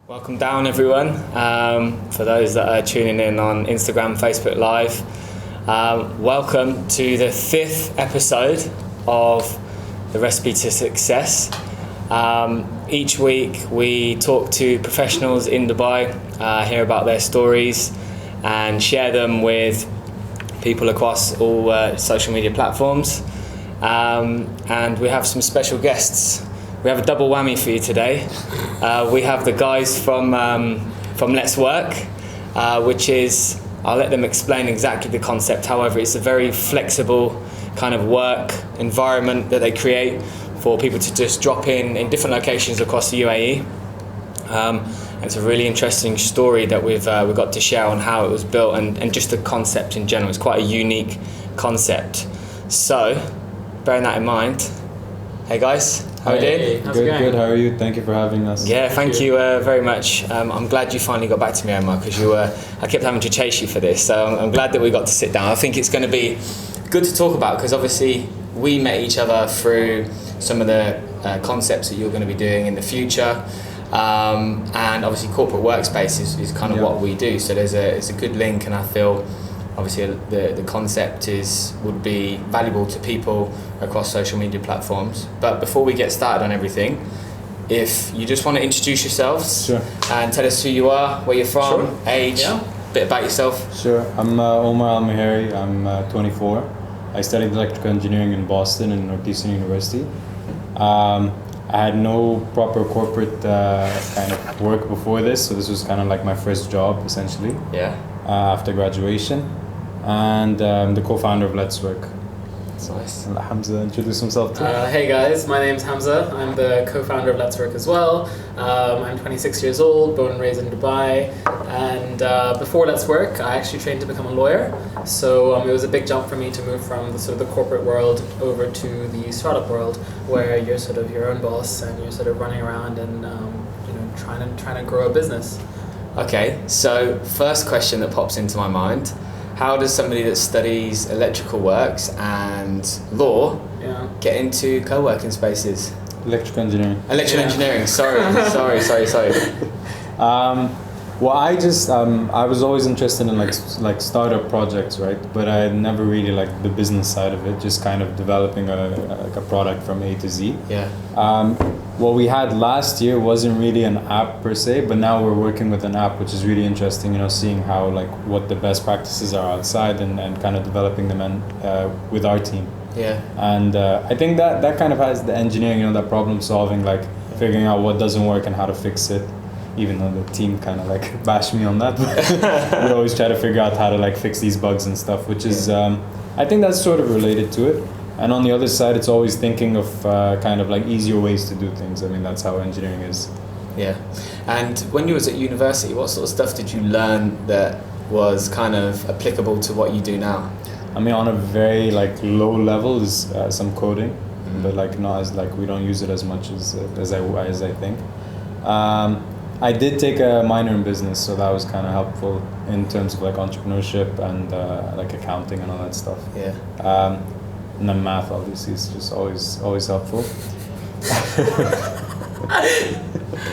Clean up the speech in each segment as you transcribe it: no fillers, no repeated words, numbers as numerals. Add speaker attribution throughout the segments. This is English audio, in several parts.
Speaker 1: Welcome down, everyone. For those that are tuning in on Instagram, Facebook Live, welcome to the 5th episode of The Recipe to Success. Each week we talk to professionals in Dubai, hear about their stories and share them with people across all social media platforms. And we have some special guests. We have a double whammy for you today. We have the guys from Let's Work, which is, I'll let them explain exactly the concept. However, it's a very flexible kind of work environment that they create for people to just drop in different locations across the UAE. It's a really interesting story that we've got to share on how it was built and just the concept in general. It's quite a unique concept. So, bearing that in mind, hey guys. How are you doing?
Speaker 2: Good. How are you? Thank you for having us.
Speaker 1: Yeah, thank you very much. I'm glad you finally got back to me, Omar, because I kept having to chase you for this. So I'm glad that we got to sit down. I think it's going to be good to talk about because obviously we met each other through some of the concepts that you're going to be doing in the future, and obviously corporate workspace is kind of what we do. So it's a good link, and I feel obviously the concept would be valuable to people across social media platforms. But before we get started on everything, if you just want to introduce yourselves.
Speaker 2: Sure.
Speaker 1: And tell us who you are, where you're from, age, bit about yourself.
Speaker 2: Sure. I'm Omar Almheiri. I'm 24. I studied electrical engineering in Boston and Northeastern University. I had no proper corporate kind of work before this, so this was kind of like my first job essentially.
Speaker 1: Yeah.
Speaker 2: After graduation. And I'm the co-founder of Let's Work.
Speaker 1: That's nice.
Speaker 2: Let Hamza introduce himself too.
Speaker 3: Hey guys, my name's Hamza. I'm the co-founder of Let's Work as well. I'm 26 years old, born and raised in Dubai. And before Let's Work, I actually trained to become a lawyer. So it was a big jump for me to move from the sort of the corporate world over to the startup world, where you're sort of your own boss and you're sort of running around and trying to grow a business.
Speaker 1: Okay, so first question that pops into my mind. How does somebody that studies electrical works and law get into co-working spaces?
Speaker 2: Electrical engineering.
Speaker 1: Electrical engineering, sorry.
Speaker 2: Well, I was always interested in like startup projects, right? But I never really liked the business side of it, just kind of developing a product from A to Z.
Speaker 1: Yeah.
Speaker 2: What we had last year wasn't really an app per se, but now we're working with an app, which is really interesting, seeing how what the best practices are outside and kind of developing them with our team.
Speaker 1: Yeah.
Speaker 2: And I think that kind of has the engineering, that problem solving, figuring out what doesn't work and how to fix it. Even though the team kind of bashed me on that, we always try to figure out how to fix these bugs and stuff, which is, I think that's sort of related to it. And on the other side, it's always thinking of kind of easier ways to do things. I mean, that's how engineering is.
Speaker 1: Yeah. And when you was at university, what sort of stuff did you learn that was kind of applicable to what you do now?
Speaker 2: I mean, on a very low level is some coding, but not as we don't use it as much as I think. I did take a minor in business, so that was kind of helpful in terms of entrepreneurship and accounting and all that stuff.
Speaker 1: Yeah.
Speaker 2: And then math obviously is just always helpful.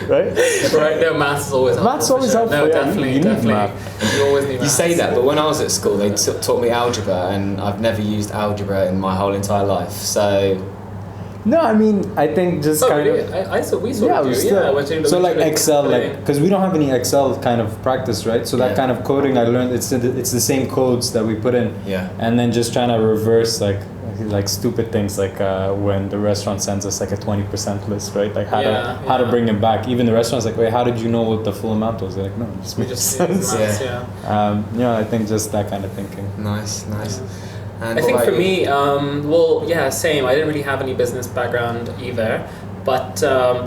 Speaker 2: Right?
Speaker 3: Right. No, maths is always helpful.
Speaker 2: Math's always helpful.
Speaker 3: No,
Speaker 2: yeah.
Speaker 3: definitely.
Speaker 2: You need math.
Speaker 3: You always need maths.
Speaker 1: You say that, but when I was at school, they taught me algebra, and I've never used algebra in my whole entire life. So.
Speaker 2: No, I mean, I think just kind
Speaker 3: really?
Speaker 2: of.
Speaker 3: We sort of do.
Speaker 2: So Excel, because we don't have any Excel kind of practice, right? So that kind of coding I learned, it's the same codes that we put in.
Speaker 1: Yeah.
Speaker 2: And then just trying to reverse stupid things when the restaurant sends us a 20% list, right? How to bring it back. Even the restaurant's wait, how did you know what the full amount was? They're no, it just makes sense. I think just that kind of thinking.
Speaker 1: Nice. And
Speaker 3: I think for me, same. I didn't really have any business background either, but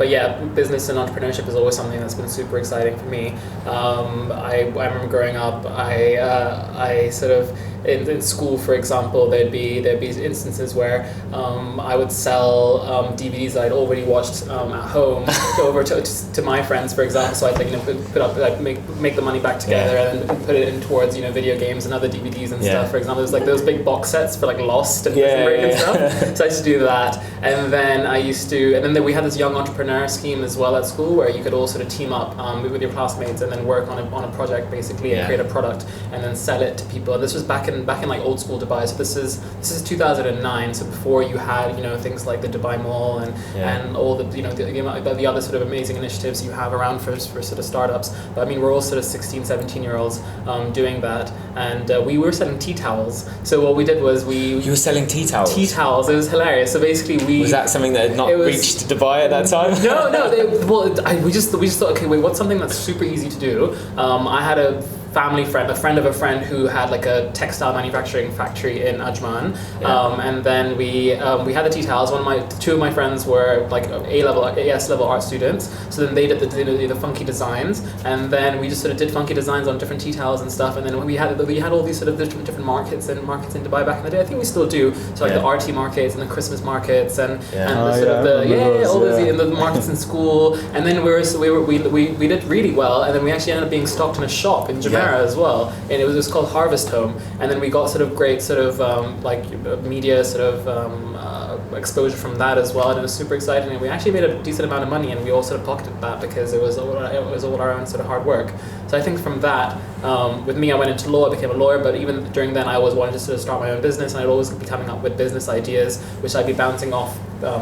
Speaker 3: yeah, business and entrepreneurship is always something that's been super exciting for me. I remember growing up, I sort of in school, for example, there'd be instances where I would sell DVDs that I'd already watched at home over to my friends, for example. So I'd put up make the money back together and put it in towards video games and other DVDs and stuff. For example, there's like those big box sets for like Lost and Prison Break and stuff. So I used to do that, and then we had this young entrepreneur scheme as well at school where you could all sort of team up with your classmates and then work on a project basically and create a product and then sell it to people. And this was back in like old school Dubai. So this is 2009. So before you had things like the Dubai Mall and all the other sort of amazing initiatives you have around for sort of startups. But I mean, we're all sort of 16, 17 year olds doing that, and we were selling tea towels. So what we did was
Speaker 1: You were selling tea towels?
Speaker 3: Tea towels. It was hilarious. So basically
Speaker 1: Was that something that had not reached Dubai at that time?
Speaker 3: No. We just thought, okay, wait, what's something that's super easy to do? I had a friend of a friend who had like a textile manufacturing factory in Ajman, and then we had the tea towels. Two of my friends were like AS level art students, so then they did the funky designs, and then we just sort of did funky designs on different tea towels and stuff. And then we had all these sort of different markets in Dubai back in the day. I think we still do. So like the arty markets and the Christmas markets and the markets in school. And then we did really well, and then we actually ended up being stocked in a shop in Jumeirah as well, and it was called Harvest Home. And then we got sort of great sort of media sort of exposure from that as well, and it was super exciting. And we actually made a decent amount of money, and we all sort of pocketed that because it was all our own sort of hard work. So I think from that, with me, I went into law, I became a lawyer, but even during then I always wanted to sort of start my own business, and I'd always be coming up with business ideas, which I'd be bouncing off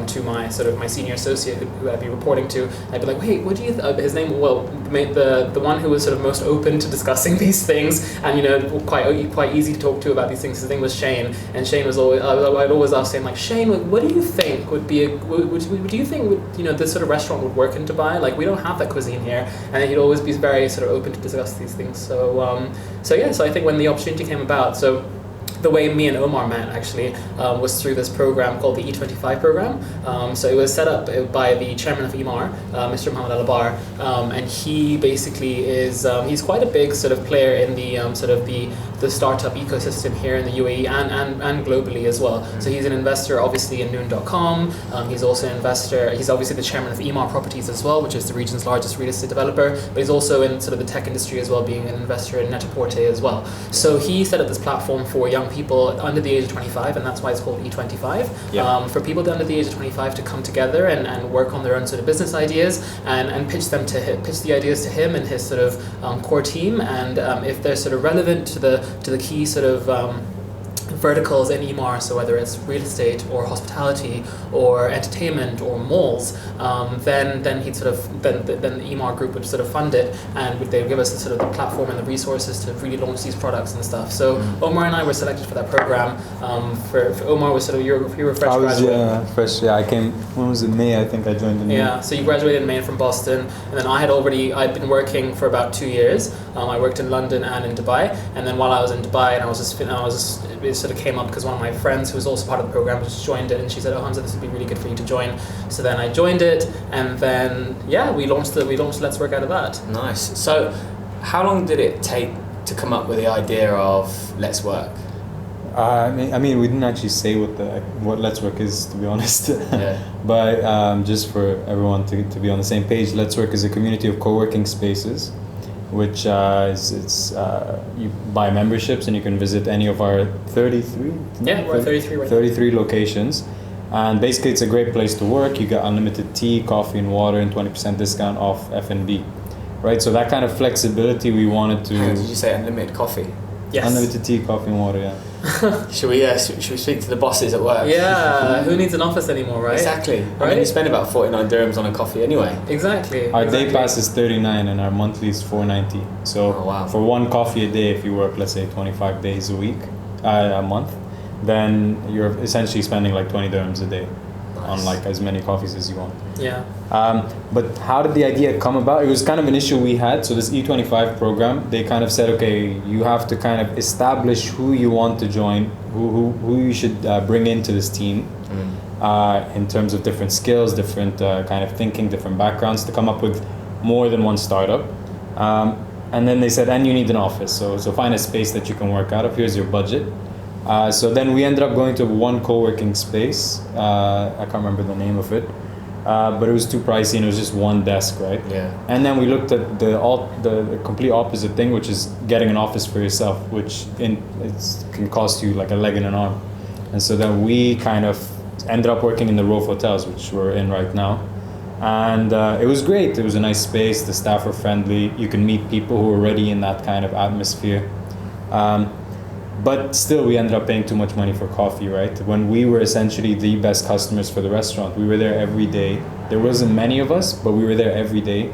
Speaker 3: to my senior associate who I'd be reporting to. I'd be like, wait, what do you his name, the one who was sort of most open to discussing these things and quite easy to talk to about these things, his name was Shane. And Shane was always, I'd always ask him, like, Shane, what do you think would be do you think this sort of restaurant would work in Dubai? Like, we don't have that cuisine here. And he'd always be very sort of open to discuss these things. So I think when the opportunity came about, so the way me and Omar met actually was through this program called the E25 program. So it was set up by the chairman of EMAR, Mr. Muhammad Al-Abar, and he basically is he's quite a big sort of player in the sort of the startup ecosystem here in the UAE and globally as well. So he's an investor obviously in Noon.com. He's also an investor. He's obviously the chairman of EMAR Properties as well, which is the region's largest real estate developer. But he's also in sort of the tech industry as well, being an investor in Net-a-Porter as well. So he set up this platform for young people under the age of 25, and that's why it's called E25. For people under the age of 25 to come together and work on their own sort of business ideas and pitch the ideas to him and his sort of core team, and if they're sort of relevant to the key sort of verticals in EMAR, so whether it's real estate or hospitality or entertainment or malls, then he'd sort of then the EMAR group would sort of fund it, and they'd give us the sort of the platform and the resources to really launch these products and stuff. So Omar and I were selected for that program. For Omar was sort of you were a fresh graduate.
Speaker 2: Fresh. Yeah, I came. When was it? May, I think I joined in May.
Speaker 3: Yeah, so you graduated in May from Boston, and then I'd been working for about 2 years. I worked in London and in Dubai, and then while I was in Dubai, and it sort of came up because one of my friends who was also part of the program just joined it, and she said, "Oh, Hamza, this would be really good for you to join." So then I joined it, and then we launched Let's Work out of that.
Speaker 1: Nice. So how long did it take to come up with the idea of Let's Work?
Speaker 2: I mean, we didn't actually say what Let's Work is, to be honest. But just for everyone to be on the same page, Let's Work is a community of co-working spaces, which you buy memberships and you can visit any of our 33.
Speaker 3: Yeah, we're 33 right
Speaker 2: 33 locations, and basically it's a great place to work. You get unlimited tea, coffee, and water, and 20% discount off F&B. Right, so that kind of flexibility we wanted to.
Speaker 1: Did you say unlimited coffee?
Speaker 3: Yes.
Speaker 2: Unlimited tea, coffee, and water. Yeah.
Speaker 1: Should we speak to the bosses at work?
Speaker 3: Yeah, who needs an office anymore, right?
Speaker 1: Exactly.
Speaker 3: Right?
Speaker 1: I mean, you spend about 49 dirhams on a coffee anyway.
Speaker 3: Exactly.
Speaker 2: Our day pass is 39 and our monthly is 490. So for one coffee a day, if you work, let's say 25 days a month, then you're essentially spending like 20 dirhams a day. Nice. On like as many coffees as you want.
Speaker 3: Yeah.
Speaker 2: But how did the idea come about? It was kind of an issue we had. So this E25 program, they kind of said, okay, you have to kind of establish who you want to join, who you should bring into this team, in terms of different skills, different kind of thinking, different backgrounds, to come up with more than one startup. And then they said, and you need an office. So find a space that you can work out of. Here's your budget. So then we ended up going to one co-working space. I can't remember the name of it. But it was too pricey and it was just one desk, right?
Speaker 1: Yeah.
Speaker 2: And then we looked at the complete opposite thing, which is getting an office for yourself, which can cost you like a leg and an arm. And so then we kind of ended up working in the Rove hotels, which we're in right now. And it was great. It was a nice space. The staff were friendly. You can meet people who are already in that kind of atmosphere. But still, we ended up paying too much money for coffee, right? When we were essentially the best customers for the restaurant, we were there every day. There wasn't many of us, but we were there every day.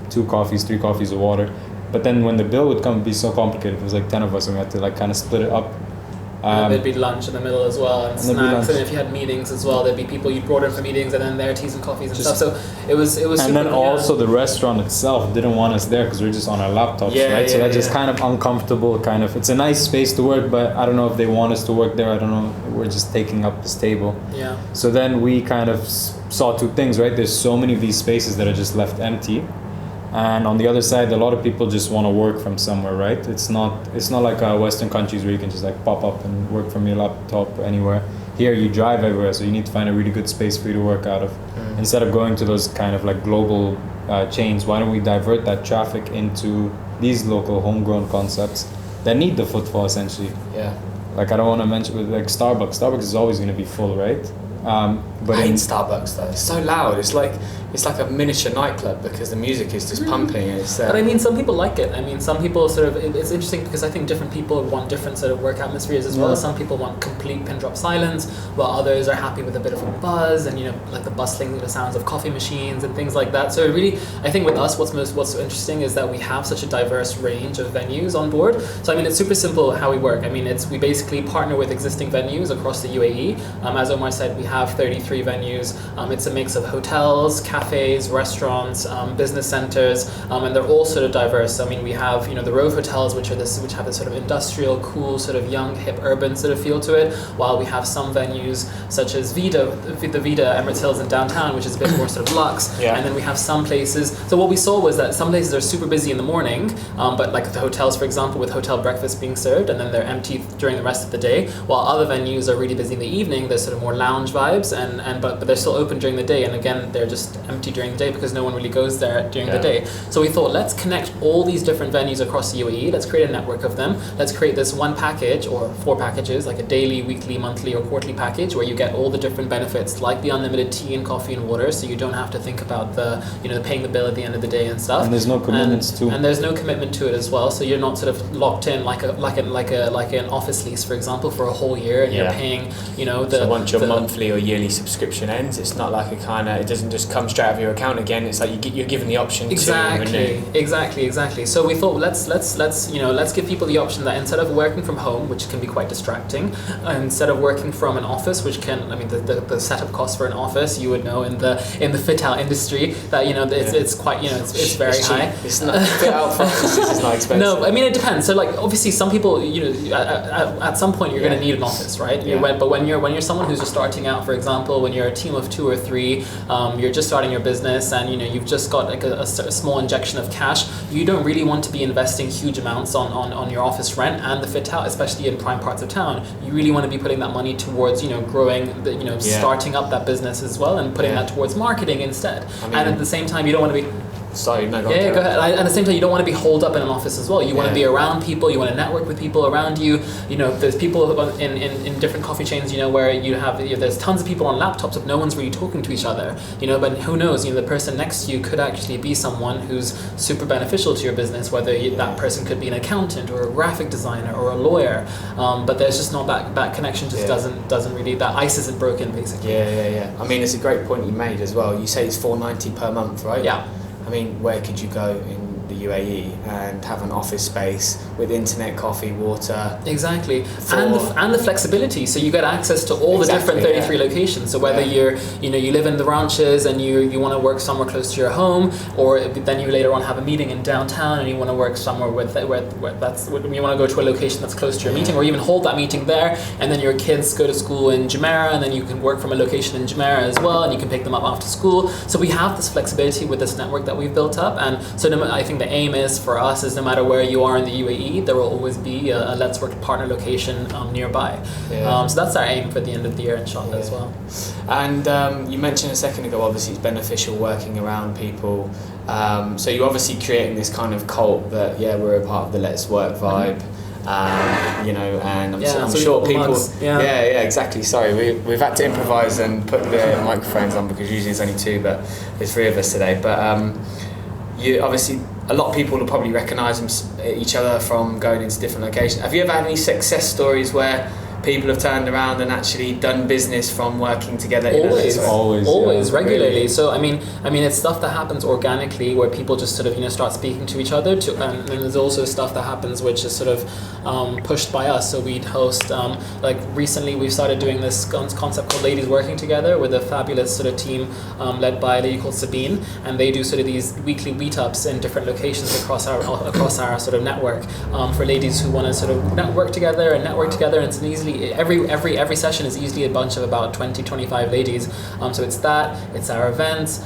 Speaker 2: 2 coffees, 3 coffees of water. But then when the bill would come, it'd be so complicated. It was like 10 of us, and we had to like kind of split it up.
Speaker 3: There'd be lunch in the middle as well, and snacks, and if you had meetings as well, there'd be people you brought in for meetings, and then their teas and coffees and stuff. So it was.
Speaker 2: And
Speaker 3: super,
Speaker 2: then also the restaurant itself didn't want us there because we were just on our laptops, right? So that's just kind of uncomfortable. Kind of, it's a nice space to work, but I don't know if they want us to work there. I don't know. We're just taking up this table.
Speaker 3: Yeah.
Speaker 2: So then we kind of saw 2 things, right? There's so many of these spaces that are just left empty. And on the other side, a lot of people just want to work from somewhere, right? It's not like Western countries where you can just like pop up and work from your laptop anywhere. Here you drive everywhere, so you need to find a really good space for you to work out of. Instead of going to those kind of like global chains, why don't we divert that traffic into these local homegrown concepts that need the footfall essentially?
Speaker 1: Yeah.
Speaker 2: Like I don't want to mention with like Starbucks. Starbucks is always going to be full, right? But
Speaker 1: I hate Starbucks though. It's so loud. It's like a miniature nightclub because the music is just pumping. And it's,
Speaker 3: But I mean, some people like it. I mean, some people sort of. It's interesting because I think different people want different sort of work atmospheres as well. Some people want complete pin drop silence, while others are happy with a bit of a buzz and like the bustling the sounds of coffee machines and things like that. So really, I think with us, what's interesting is that we have such a diverse range of venues on board. So I mean, it's super simple how we work. I mean, we basically partner with existing venues across the UAE. As Omar said, we have 33 venues. It's a mix of hotels, cafes, restaurants, business centers, and they're all sort of diverse. So, I mean, we have the Rove hotels, which have this sort of industrial, cool, sort of young, hip, urban sort of feel to it. While we have some venues such as the Vida Emirates Hills in downtown, which is a bit more sort of luxe.
Speaker 1: Yeah.
Speaker 3: And then we have some places. So what we saw was that some places are super busy in the morning, but like the hotels, for example, with hotel breakfast being served, and then they're empty during the rest of the day. While other venues are really busy in the evening. There's sort of more lounge vibes, but they're still open during the day, and again they're just empty during the day because no one really goes there during the day. So we thought, let's connect all these different venues across the UAE. Let's create a network of them. Let's create this one package or 4 packages, like a daily, weekly, monthly, or quarterly package, where you get all the different benefits, like the unlimited tea and coffee and water, so you don't have to think about the paying the bill at the end of the day and stuff.
Speaker 2: And there's no commitments to.
Speaker 3: And there's no commitment to it as well. So you're not sort of locked in like an office lease, for example, for a whole year, and you're paying
Speaker 1: so once your monthly or yearly subscription ends, it's not like it doesn't just come straight out of your account again. It's like you're given the option to renew.
Speaker 3: Exactly. So we thought let's give people the option that instead of working from home, which can be quite distracting, instead of working from an office, which can, I mean, the setup cost for an office, you would know in the fit out industry that it's quite it's very high.
Speaker 1: It's not fit out for offices. It's not expensive.
Speaker 3: No, I mean it depends. So like obviously some people at some point you're going to need an office, right? But when you're someone who's just starting out, for example, when you're a team of 2 or 3, you're just starting your business and you've just got like a small injection of cash, you don't really want to be investing huge amounts on your office rent and the fit out, especially in prime parts of town. You really want to be putting that money towards growing starting up that business as well, and putting that towards marketing instead. I mean, and at the same time you don't want to be
Speaker 1: Sorry, no, go
Speaker 3: ahead. At the same time, you don't want to be holed up in an office as well. You want to be around people. You want to network with people around you. There's people in different coffee chains. Where you have there's tons of people on laptops, but no one's really talking to each other. But who knows? The person next to you could actually be someone who's super beneficial to your business. Whether that person could be an accountant or a graphic designer or a lawyer, but there's just not that connection. Just doesn't really, that ice isn't broken basically.
Speaker 1: Yeah. I mean, it's a great point you made as well. You say it's $490 per month, right?
Speaker 3: Yeah.
Speaker 1: I mean, where could you go in the UAE and have an office space with internet, coffee, water?
Speaker 3: Exactly, and the flexibility. So you get access to all the different 33 locations. So whether you live in the ranches and you want to work somewhere close to your home, or then you later on have a meeting in downtown and you want to work somewhere where you want to go to a location that's close to your meeting, or even hold that meeting there, and then your kids go to school in Jumeirah, and then you can work from a location in Jumeirah as well, and you can pick them up after school. So we have this flexibility with this network that we've built up, and so I think the aim is for us is no matter where you are in the UAE, there will always be a Let's Work partner location nearby. So that's our aim for the end of the year, inshallah, as well.
Speaker 1: And you mentioned a second ago, obviously it's beneficial working around people. So you're obviously creating this kind of cult that, we're a part of the Let's Work vibe. You know, and I'm sure people. Exactly. Sorry, we've had to improvise and put the microphones on because usually it's only two, but there's three of us today. But you obviously, a lot of people will probably recognise each other from going into different locations. Have you ever had any success stories where people have turned around and actually done business from working together?
Speaker 3: Always, regularly. Really? So I mean, it's stuff that happens organically where people just sort of start speaking to each other. And there's also stuff that happens which is sort of pushed by us. So we'd host like recently we've started doing this concept called Ladies Working Together with a fabulous sort of team led by a lady called Sabine, and they do sort of these weekly meetups in different locations across our sort of network for ladies who want to sort of network together. And it's an easily every session is usually a bunch of about 20-25 ladies. So it's our events.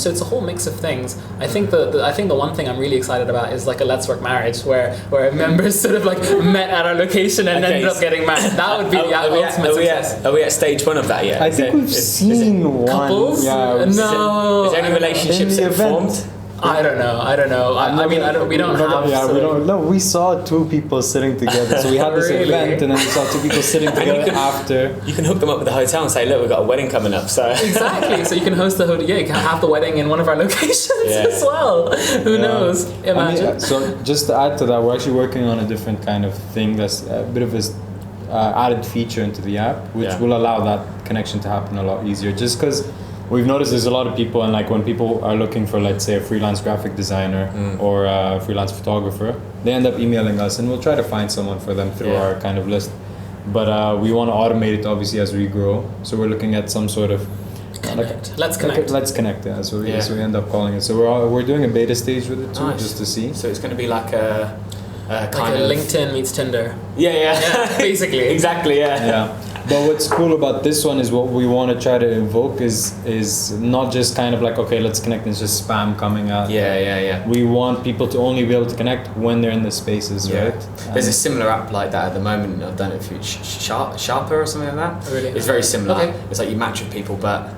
Speaker 3: So it's a whole mix of things. I think the one thing I'm really excited about is like a Let's Work marriage where members sort of like met at our location and ended up getting married. That would be the ultimate success.
Speaker 1: Are we at stage one of that yet?
Speaker 2: I think we've seen one.
Speaker 3: Couples?
Speaker 2: Yeah,
Speaker 3: no.
Speaker 1: Is there any relationships that formed?
Speaker 3: I don't know. We don't have.
Speaker 2: No, we saw two people sitting together. So we had this event, and then we saw two people sitting together after.
Speaker 1: You can hook them up with the hotel and say, "Look, we've got a wedding coming up." So
Speaker 3: exactly. So you can host the hotel. Yeah, you can have the wedding in one of our locations as well. Who knows? Imagine.
Speaker 2: So just to add to that, we're actually working on a different kind of thing. That's a bit of a added feature into the app, which will allow that connection to happen a lot easier. Just because we've noticed there's a lot of people, and like when people are looking for, let's say, a freelance graphic designer or a freelance photographer, they end up emailing us, and we'll try to find someone for them through our kind of list. But we want to automate it obviously as we grow. So we're looking at some sort of
Speaker 3: Let's connect.
Speaker 2: Let's connect. Yeah. So we end up calling it. So we're doing a beta stage with it too, just to see.
Speaker 1: So it's going to be like a kind of
Speaker 3: LinkedIn meets Tinder.
Speaker 1: Yeah,
Speaker 3: basically.
Speaker 1: Exactly. Yeah.
Speaker 2: But what's cool about this one is what we want to try to invoke is not just kind of like, okay, let's connect and it's just spam coming out.
Speaker 1: Yeah.
Speaker 2: We want people to only be able to connect when they're in the spaces, right?
Speaker 1: There's a similar app like that at the moment. I don't know if it's Sharper or something like that.
Speaker 3: Really?
Speaker 1: It's very similar.
Speaker 3: Okay.
Speaker 1: It's like you match with people, but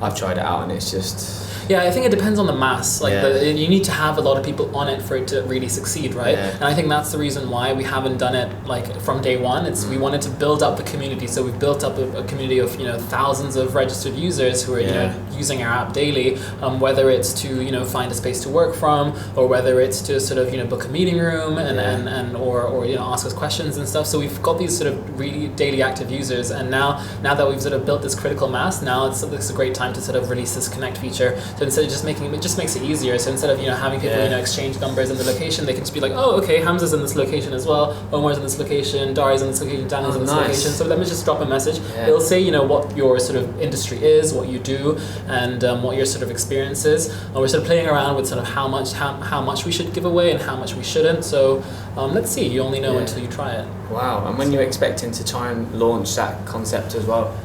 Speaker 1: I've tried it out and it's just...
Speaker 3: Yeah, I think it depends on the mass. Like you need to have a lot of people on it for it to really succeed, right? Yeah. And I think that's the reason why we haven't done it like from day one. It's we wanted to build up the community, so we've built up a community of thousands of registered users who are using our app daily. Whether it's to find a space to work from, or whether it's to sort of book a meeting room and or ask us questions and stuff. So we've got these sort of really daily active users, and now that we've sort of built this critical mass, now it's a great time to sort of release this connect feature. So instead of just it just makes it easier. So instead of having people exchange numbers in the location, they can just be like, oh, okay, Hamza's in this location as well, Omar's in this location, Dari's in this location, Daniel's in this location. So let me just drop a message. It'll say what your sort of industry is, what you do, and what your sort of experience is. We're sort of playing around with sort of how much we should give away and how much we shouldn't. So let's see. You only know until you try it.
Speaker 1: Wow. And when you're expecting to try and launch that concept as well?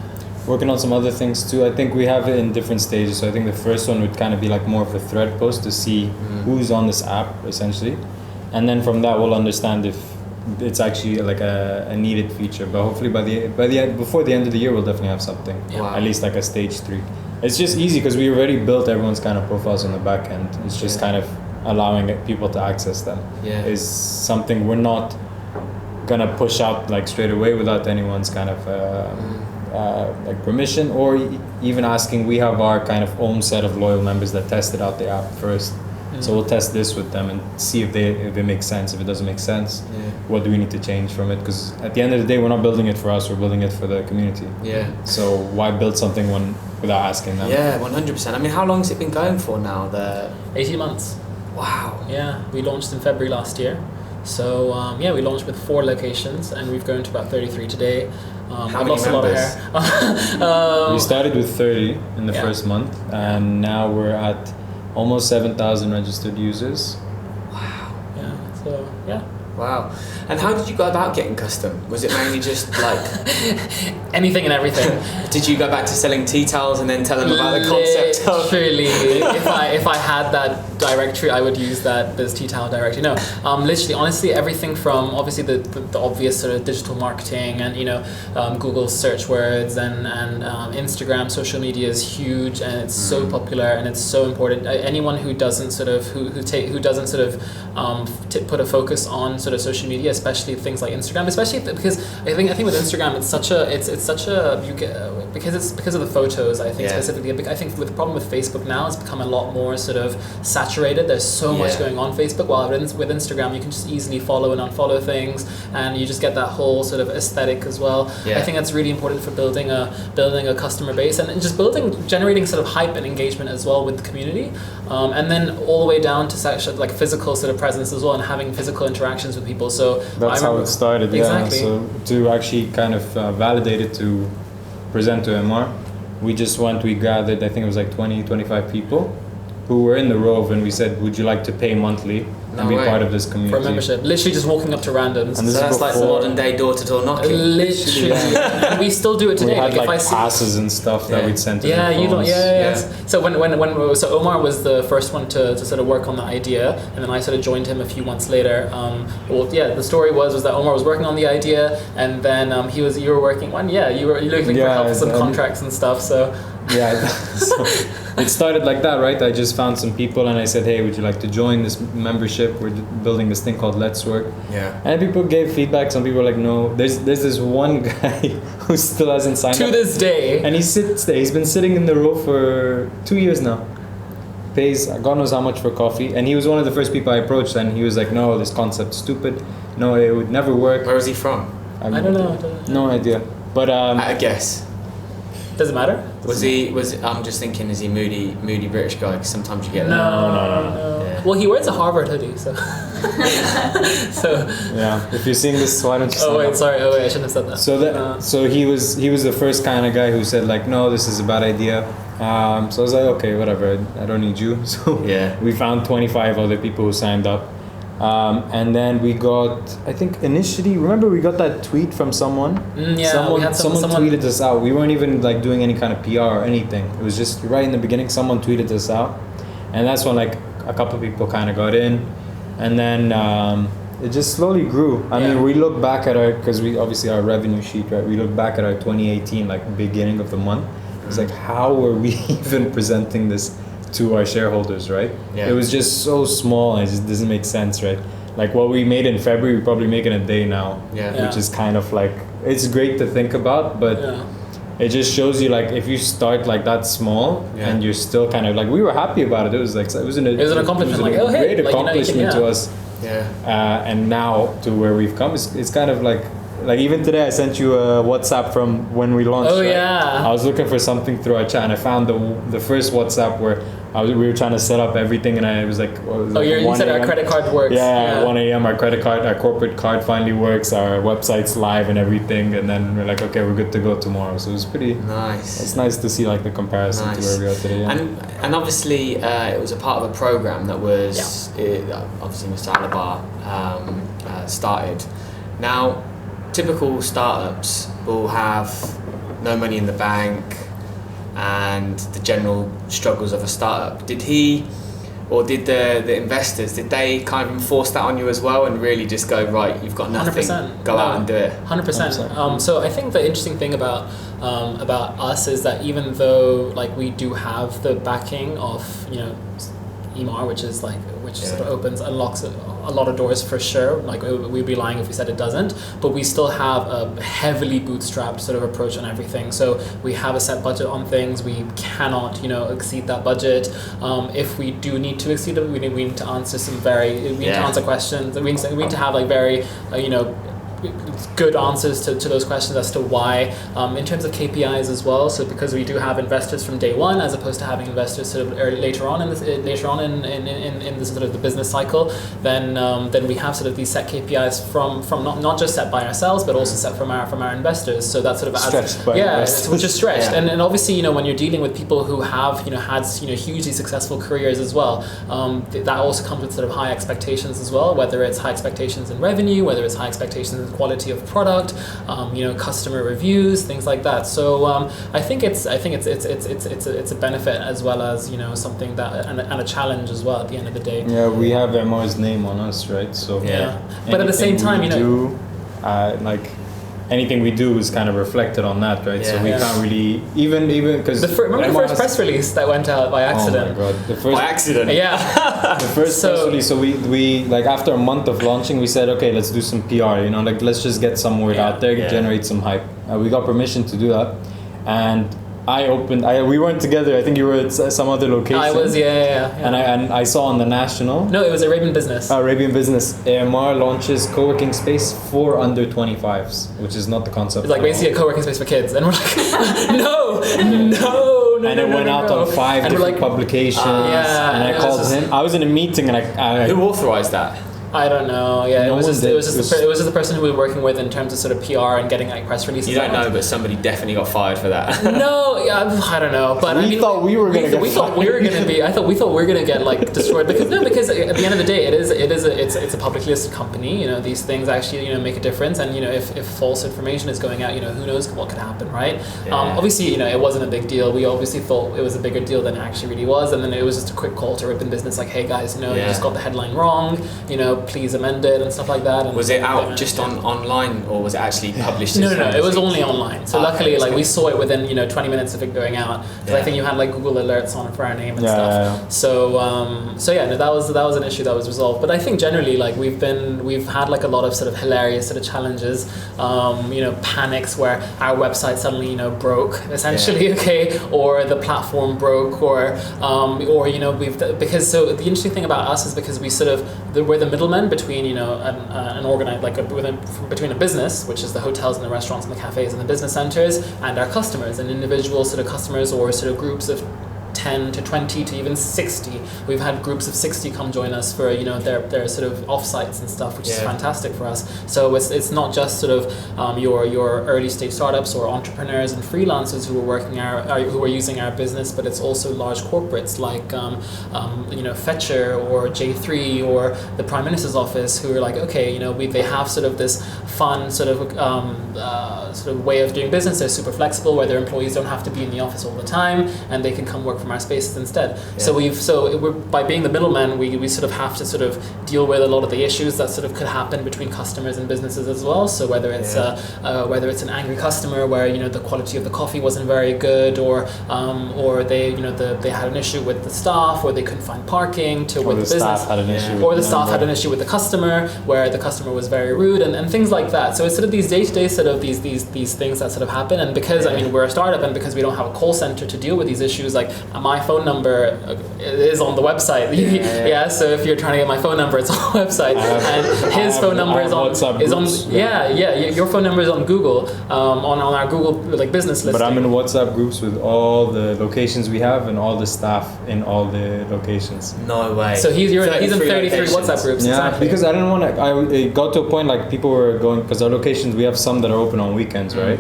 Speaker 2: Working on some other things too. I think we have it in different stages. So I think the first one would kind of be like more of a thread post to see who's on this app essentially, and then from that we'll understand if it's actually like a needed feature. But hopefully before the end of the year we'll definitely have something.
Speaker 1: Wow.
Speaker 2: At least like a stage 3. It's just easy because we already built everyone's kind of profiles on the back end. It's just kind of allowing people to access them. Is something we're not gonna push out like straight away without anyone's kind of like permission, or even asking. We have our kind of own set of loyal members that tested out the app first. So we'll test this with them and see if it makes sense. If it doesn't make sense, what do we need to change from it? Because at the end of the day, we're not building it for us, we're building it for the community. So why build something without asking them?
Speaker 1: 100%. I mean, how long has it been going for now?
Speaker 3: 18 months.
Speaker 1: Wow.
Speaker 3: Yeah, we launched in February last year. So we launched with 4 locations, and we've grown to about 33 today.
Speaker 1: How many members?
Speaker 2: We started with 30 in the first month, and now we're at almost 7,000 registered users.
Speaker 1: Wow.
Speaker 3: Wow.
Speaker 1: And how did you go about getting custom? Was it mainly just like
Speaker 3: anything and everything?
Speaker 1: Did you go back to selling tea towels and then tell them about the concept?
Speaker 3: Literally, if I had that directory, I would use that this tea towel directory. No, literally, honestly, everything from obviously the obvious sort of digital marketing and Google search words and Instagram, social media is huge and it's so popular and it's so important. Anyone who doesn't sort of put a focus on sort of social media, especially things like Instagram, especially because I think with Instagram because of the photos. I think specifically, I think with the problem with Facebook now, it's become a lot more sort of saturated. There's so much going on Facebook. While with Instagram, you can just easily follow and unfollow things, and you just get that whole sort of aesthetic as well. I think that's really important for building a customer base and just generating sort of hype and engagement as well with the community, and then all the way down to actually like physical sort of presence as well and having physical interactions with people. So
Speaker 2: that's how it started.
Speaker 3: Exactly.
Speaker 2: Yeah. So to actually kind of validate it to present to Omar, we gathered, I think it was like 20-25 people who were in the Rove, and we said, would you like to pay monthly and be part of this community?
Speaker 3: For a membership. Literally just walking up to randoms.
Speaker 1: And so that's like the modern day door-to-door knocking.
Speaker 3: Literally. And we still do it today.
Speaker 2: We had like passes and stuff that we'd send to
Speaker 3: So so Omar was the first one to sort of work on the idea, and then I sort of joined him a few months later. The story was that Omar was working on the idea, and then you were working on you were looking for help with some contracts and stuff. So
Speaker 2: so it started like that, right? I just found some people and I said, hey, would you like to join this membership? We're building this thing called Let's Work. And people gave feedback. Some people were like, no. There's this one guy who still hasn't signed up.
Speaker 3: To this day.
Speaker 2: And he's been sitting in the row for 2 years now. Pays God knows how much for coffee. And he was one of the first people I approached, and he was like, no, this concept's stupid. No, it would never work.
Speaker 1: Where is he from?
Speaker 3: I don't know.
Speaker 2: No idea. But
Speaker 1: I guess.
Speaker 3: Does it matter?
Speaker 1: I'm just thinking, is he moody British guy? Because sometimes you get that.
Speaker 3: No. Yeah. Well, he wears a Harvard hoodie, so.
Speaker 2: If you're seeing this, why don't you?
Speaker 3: Sorry. I shouldn't have said that.
Speaker 2: So he was the first kind of guy who said like, no, this is a bad idea. So I was like, okay, whatever. I don't need you. So we found 25 other people who signed up. And then we got, I think initially, remember we got that tweet from someone? Someone tweeted us out. We weren't even like doing any kind of PR or anything. It was just right in the beginning, someone tweeted us out. And that's when like a couple of people kind of got in. And then it just slowly grew. I mean, we look back at because we obviously our revenue sheet, right? We look back at our 2018, like beginning of the month. It's like, how were we even presenting this to our shareholders, right? It was just so small and it just doesn't make sense, right? Like what we made in February, we probably make in a day now, which is kind of like, it's great to think about, but it just shows you like if you start like that small and you're still kind of like, we were happy about it. It was like, it was an accomplishment, great accomplishment to us. And now to where we've come, it's kind of like even today I sent you a WhatsApp from when we launched. I was looking for something through our chat and I found the first WhatsApp where we were trying to set up everything, and I was like,
Speaker 3: you said our credit card works.
Speaker 2: 1 a.m. our corporate card finally works, our website's live and everything, and then we're like, okay, we're good to go tomorrow. So it was pretty nice. It's nice to see like the comparison to where we are today.
Speaker 1: And obviously it was a part of a program that was obviously Mr. Alabar started. Now, typical startups will have no money in the bank and the general struggles of a startup. Did he or did the investors, did they kind of enforce that on you as well and really just go, right, you've got nothing, 100%. Go out and do it?
Speaker 3: 100%. So I think the interesting thing about us is that even though like we do have the backing of EMAR, which sort of unlocks a lot of doors for sure. Like we'd be lying if we said it doesn't. But we still have a heavily bootstrapped sort of approach on everything. So we have a set budget on things. We cannot, exceed that budget. If we do need to exceed it, we need to answer to answer questions. We need to have like very, good answers to those questions as to why, in terms of KPIs as well. So because we do have investors from day one, as opposed to having investors sort of later on in this sort of the business cycle, then we have sort of these set KPIs from not just set by ourselves, but also set from our investors. So that sort of which is stretched. And obviously when you're dealing with people who have had hugely successful careers as well, that also comes with sort of high expectations as well. Whether it's high expectations in revenue, whether it's high expectations quality of product, customer reviews, things like that. So I think it's a benefit as well as something that and a challenge as well at the end of the day.
Speaker 2: Yeah, we have Omar's name on us, right? So
Speaker 3: but at the same time,
Speaker 2: anything we do is kind of reflected on that, right? So we can't really even because
Speaker 3: remember the first press release that went out by accident.
Speaker 2: Oh my god, the first
Speaker 1: by accident.
Speaker 3: Yeah.
Speaker 2: The first press release. So we like after a month of launching, we said, okay, let's do some PR. Let's just get some word out there, generate some hype. We got permission to do that, and we weren't together. I think you were at some other location.
Speaker 3: I was,
Speaker 2: And I saw on the national.
Speaker 3: No, it was Arabian Business.
Speaker 2: Arabian Business. AMR launches co-working space for under 25s, which is not the concept.
Speaker 3: It's like basically a co-working space for kids, and we're like, no.
Speaker 2: And it went out on 5 different publications. And I called him. I was in a meeting, and I
Speaker 1: who authorized that?
Speaker 3: I don't know. Yeah, it was just the person who we were working with in terms of sort of PR and getting like press releases.
Speaker 1: You don't know, but somebody definitely got fired for that.
Speaker 3: No, I don't know. But
Speaker 2: we thought we were going to get.
Speaker 3: We thought we were going to be. We thought we were going to get like destroyed because at the end of the day, it's a publicly listed company. These things actually make a difference, and if false information is going out, who knows what could happen, right?
Speaker 1: Yeah.
Speaker 3: Obviously, it wasn't a big deal. We obviously thought it was a bigger deal than it actually really was, and then it was just a quick call to Arabian Business, like, hey guys, you just got the headline wrong. Please amend it and stuff like that. And
Speaker 1: was it out just online, or was it actually published?
Speaker 3: No, it was only online. So luckily, we saw it within 20 minutes of it going out. Because I think you had like Google alerts on it for our name and stuff.
Speaker 2: Yeah.
Speaker 3: So that was an issue that was resolved. But I think generally, like we've had like a lot of sort of hilarious sort of challenges, panics where our website suddenly broke essentially, or the platform broke, or because so the interesting thing about us is because we're the middlemen between an organized between a business, which is the hotels and the restaurants and the cafes and the business centers, and our customers and individual sort of customers or sort of groups of 10 to 20 to even 60. We've had groups of 60 come join us for their sort of offsites and stuff, which is fantastic for us. So it's not just sort of your early stage startups or entrepreneurs and freelancers who are using our business, but it's also large corporates like Fetcher or J3 or the Prime Minister's office who are like, okay, they have sort of this fun sort of way of doing business. They're super flexible where their employees don't have to be in the office all the time and they can come work from our spaces instead. Yeah. So we're by being the middleman, we sort of have to sort of deal with a lot of the issues that sort of could happen between customers and businesses as well. So whether it's an angry customer where the quality of the coffee wasn't very good, or they they had an issue with the staff, or they couldn't find parking with the business,
Speaker 2: staff had an issue,
Speaker 3: or the staff had an issue with the customer where the customer was very rude and things like that. So it's sort of these day-to-day sort of these things that sort of happen. And because we're a startup and because we don't have a call center to deal with these issues, like my phone number is on the website. So if you're trying to get my phone number, it's on the website. And his phone number is on your phone number is on Google, on our Google business listing.
Speaker 2: But I'm in WhatsApp groups with all the locations we have and all the staff in all the locations.
Speaker 1: No way.
Speaker 3: So he's in 33
Speaker 1: locations.
Speaker 3: WhatsApp groups.
Speaker 2: Yeah,
Speaker 3: exactly.
Speaker 2: because I didn't want to. It got to a point like people were going, because our locations, we have some that are open on weekends, right?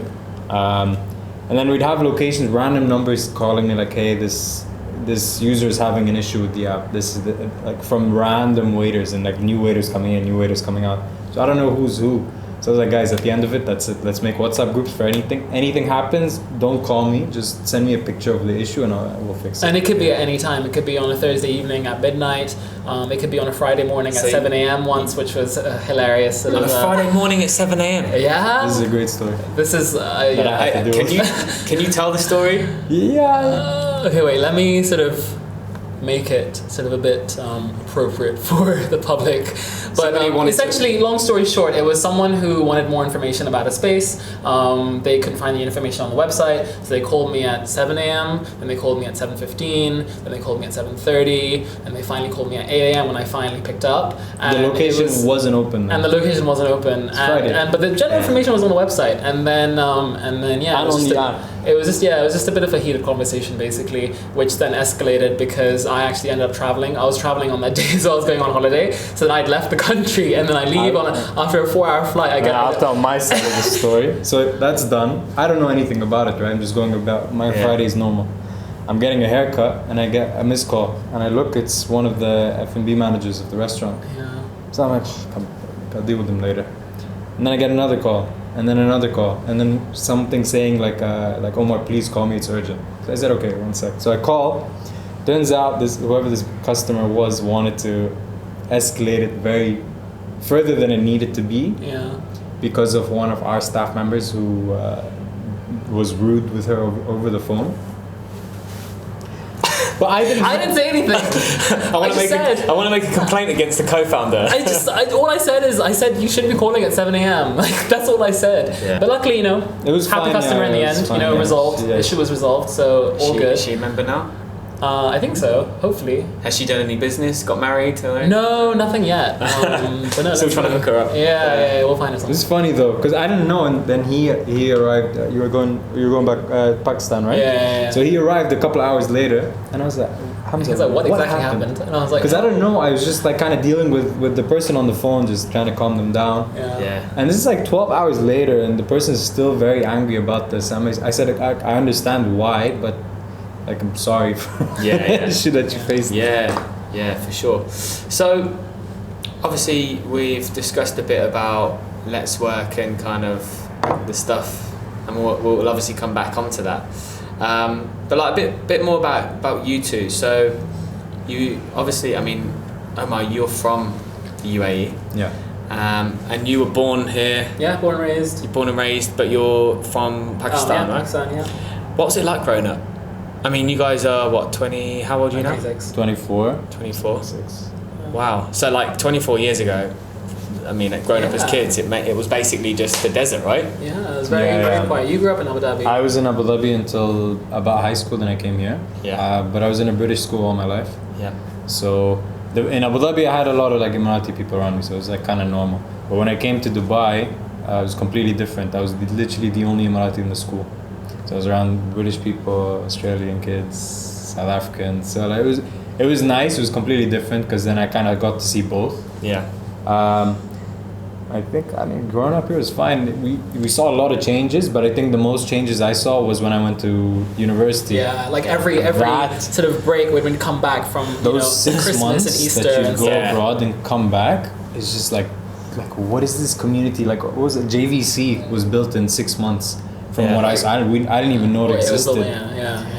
Speaker 2: And then we'd have locations, random numbers calling me like, hey, this user is having an issue with the app. This is from random waiters and like new waiters coming in, new waiters coming out. So I don't know who's who. So I was like, guys, at the end of it, that's it. Let's make WhatsApp groups for anything. Anything happens, don't call me. Just send me a picture of the issue and we'll fix it.
Speaker 3: And it could be at any time. It could be on a Thursday evening at midnight. It could be on a Friday morning at 7 a.m. once, which was hilarious.
Speaker 1: On a Friday morning at 7 a.m.
Speaker 3: Yeah.
Speaker 2: This is a great story.
Speaker 3: This is.
Speaker 1: Can you tell the story?
Speaker 2: Yeah.
Speaker 3: Okay, wait. Let me sort of make it sort of a bit appropriate for the public. But essentially, long story short, it was someone who wanted more information about a space. They couldn't find the information on the website, so they called me at 7 a.m., then they called me at 7:15, then they called me at 7:30, and they finally called me at 8 a.m. when I finally picked up. And
Speaker 2: the location wasn't open.
Speaker 3: And the location wasn't open. But the general information was on the website. And then it was just a bit of a heated conversation basically, which then escalated because I actually ended up traveling. I was traveling on that day, so I was going on holiday. So then I'd left the country, and then I leave after a 4-hour flight.
Speaker 2: I'll tell my side of the story. So that's done. I don't know anything about it, right? I'm just going about my Friday's normal. I'm getting a haircut, and I get a missed call, and I look. It's one of the F&B managers of the restaurant.
Speaker 3: Yeah.
Speaker 2: So I'm like, I'll deal with him later. And then I get another call, and then another call, and then something saying like Omar, please call me, it's urgent. So I said, okay, 1 sec. So I call. Turns out whoever this customer was wanted to escalate it very further than it needed to be.
Speaker 3: Yeah.
Speaker 2: Because of one of our staff members who was rude with her over the phone. But I didn't
Speaker 3: say anything.
Speaker 1: I want to make a complaint against the co-founder.
Speaker 3: All I said is, you shouldn't be calling at 7 a.m. Like, that's all I said.
Speaker 1: Yeah.
Speaker 3: But luckily, it was happy
Speaker 2: fine,
Speaker 3: customer in the end.
Speaker 2: fine,
Speaker 3: resolved.
Speaker 2: Yeah.
Speaker 3: Issue was resolved, so all good.
Speaker 1: Is she a member now?
Speaker 3: I think so. Hopefully.
Speaker 1: Has she done any business? Got married?
Speaker 3: No, nothing yet. But no,
Speaker 1: Still trying to hook her up.
Speaker 3: Yeah, we'll find her something.
Speaker 2: This is funny though, because I didn't know, and then he arrived. You were going back Pakistan, right?
Speaker 3: Yeah.
Speaker 2: So he arrived a couple hours later, and I was like, Hamza,
Speaker 3: He's like, what exactly happened? And I was like,
Speaker 2: because I don't know. I was just like kind of dealing with the person on the phone, just trying to calm them down.
Speaker 3: Yeah.
Speaker 2: And this is like 12 hours later, and the person is still very angry about this. I said, I understand why, but like, I'm sorry for the issue that you faced.
Speaker 1: Yeah, for sure. So, obviously, we've discussed a bit about Let's Work and kind of the stuff, and we'll obviously come back onto that. But like a bit more about you two. So, you obviously, I mean, Omar, you're from the UAE.
Speaker 2: Yeah.
Speaker 1: And you were born here.
Speaker 3: Yeah, born and raised.
Speaker 1: You're born and raised, but you're from Pakistan, right?
Speaker 3: Pakistan, yeah.
Speaker 1: What was it like growing up? I mean, you guys are what, 20? How old are you now?
Speaker 3: 26.
Speaker 2: 24.
Speaker 1: 24. 6. Wow. So like 24 years ago, I mean, growing up as kids, it was basically just the desert, right?
Speaker 3: Yeah, it was very quiet. You grew up in Abu Dhabi.
Speaker 2: I was in Abu Dhabi until about high school, then I came here.
Speaker 1: Yeah.
Speaker 2: But I was in a British school all my life.
Speaker 1: Yeah.
Speaker 2: So in Abu Dhabi, I had a lot of like Emirati people around me, so it was like kind of normal. But when I came to Dubai, it was completely different. I was literally the only Emirati in the school. So I was around British people, Australian kids, South Africans. So like, it was nice. It was completely different because then I kind of got to see both.
Speaker 1: Yeah.
Speaker 2: I mean, growing up here was fine. We saw a lot of changes, but I think the most changes I saw was when I went to university.
Speaker 3: Yeah, like every sort of break when you come back from
Speaker 2: those 6
Speaker 3: Christmas
Speaker 2: months
Speaker 3: and Easter
Speaker 2: that you
Speaker 3: and
Speaker 2: go
Speaker 3: stuff.
Speaker 2: abroad and come back, it's just like what is this community? Like, what was it? JVC was built in 6 months. From what I saw, I didn't even know it existed.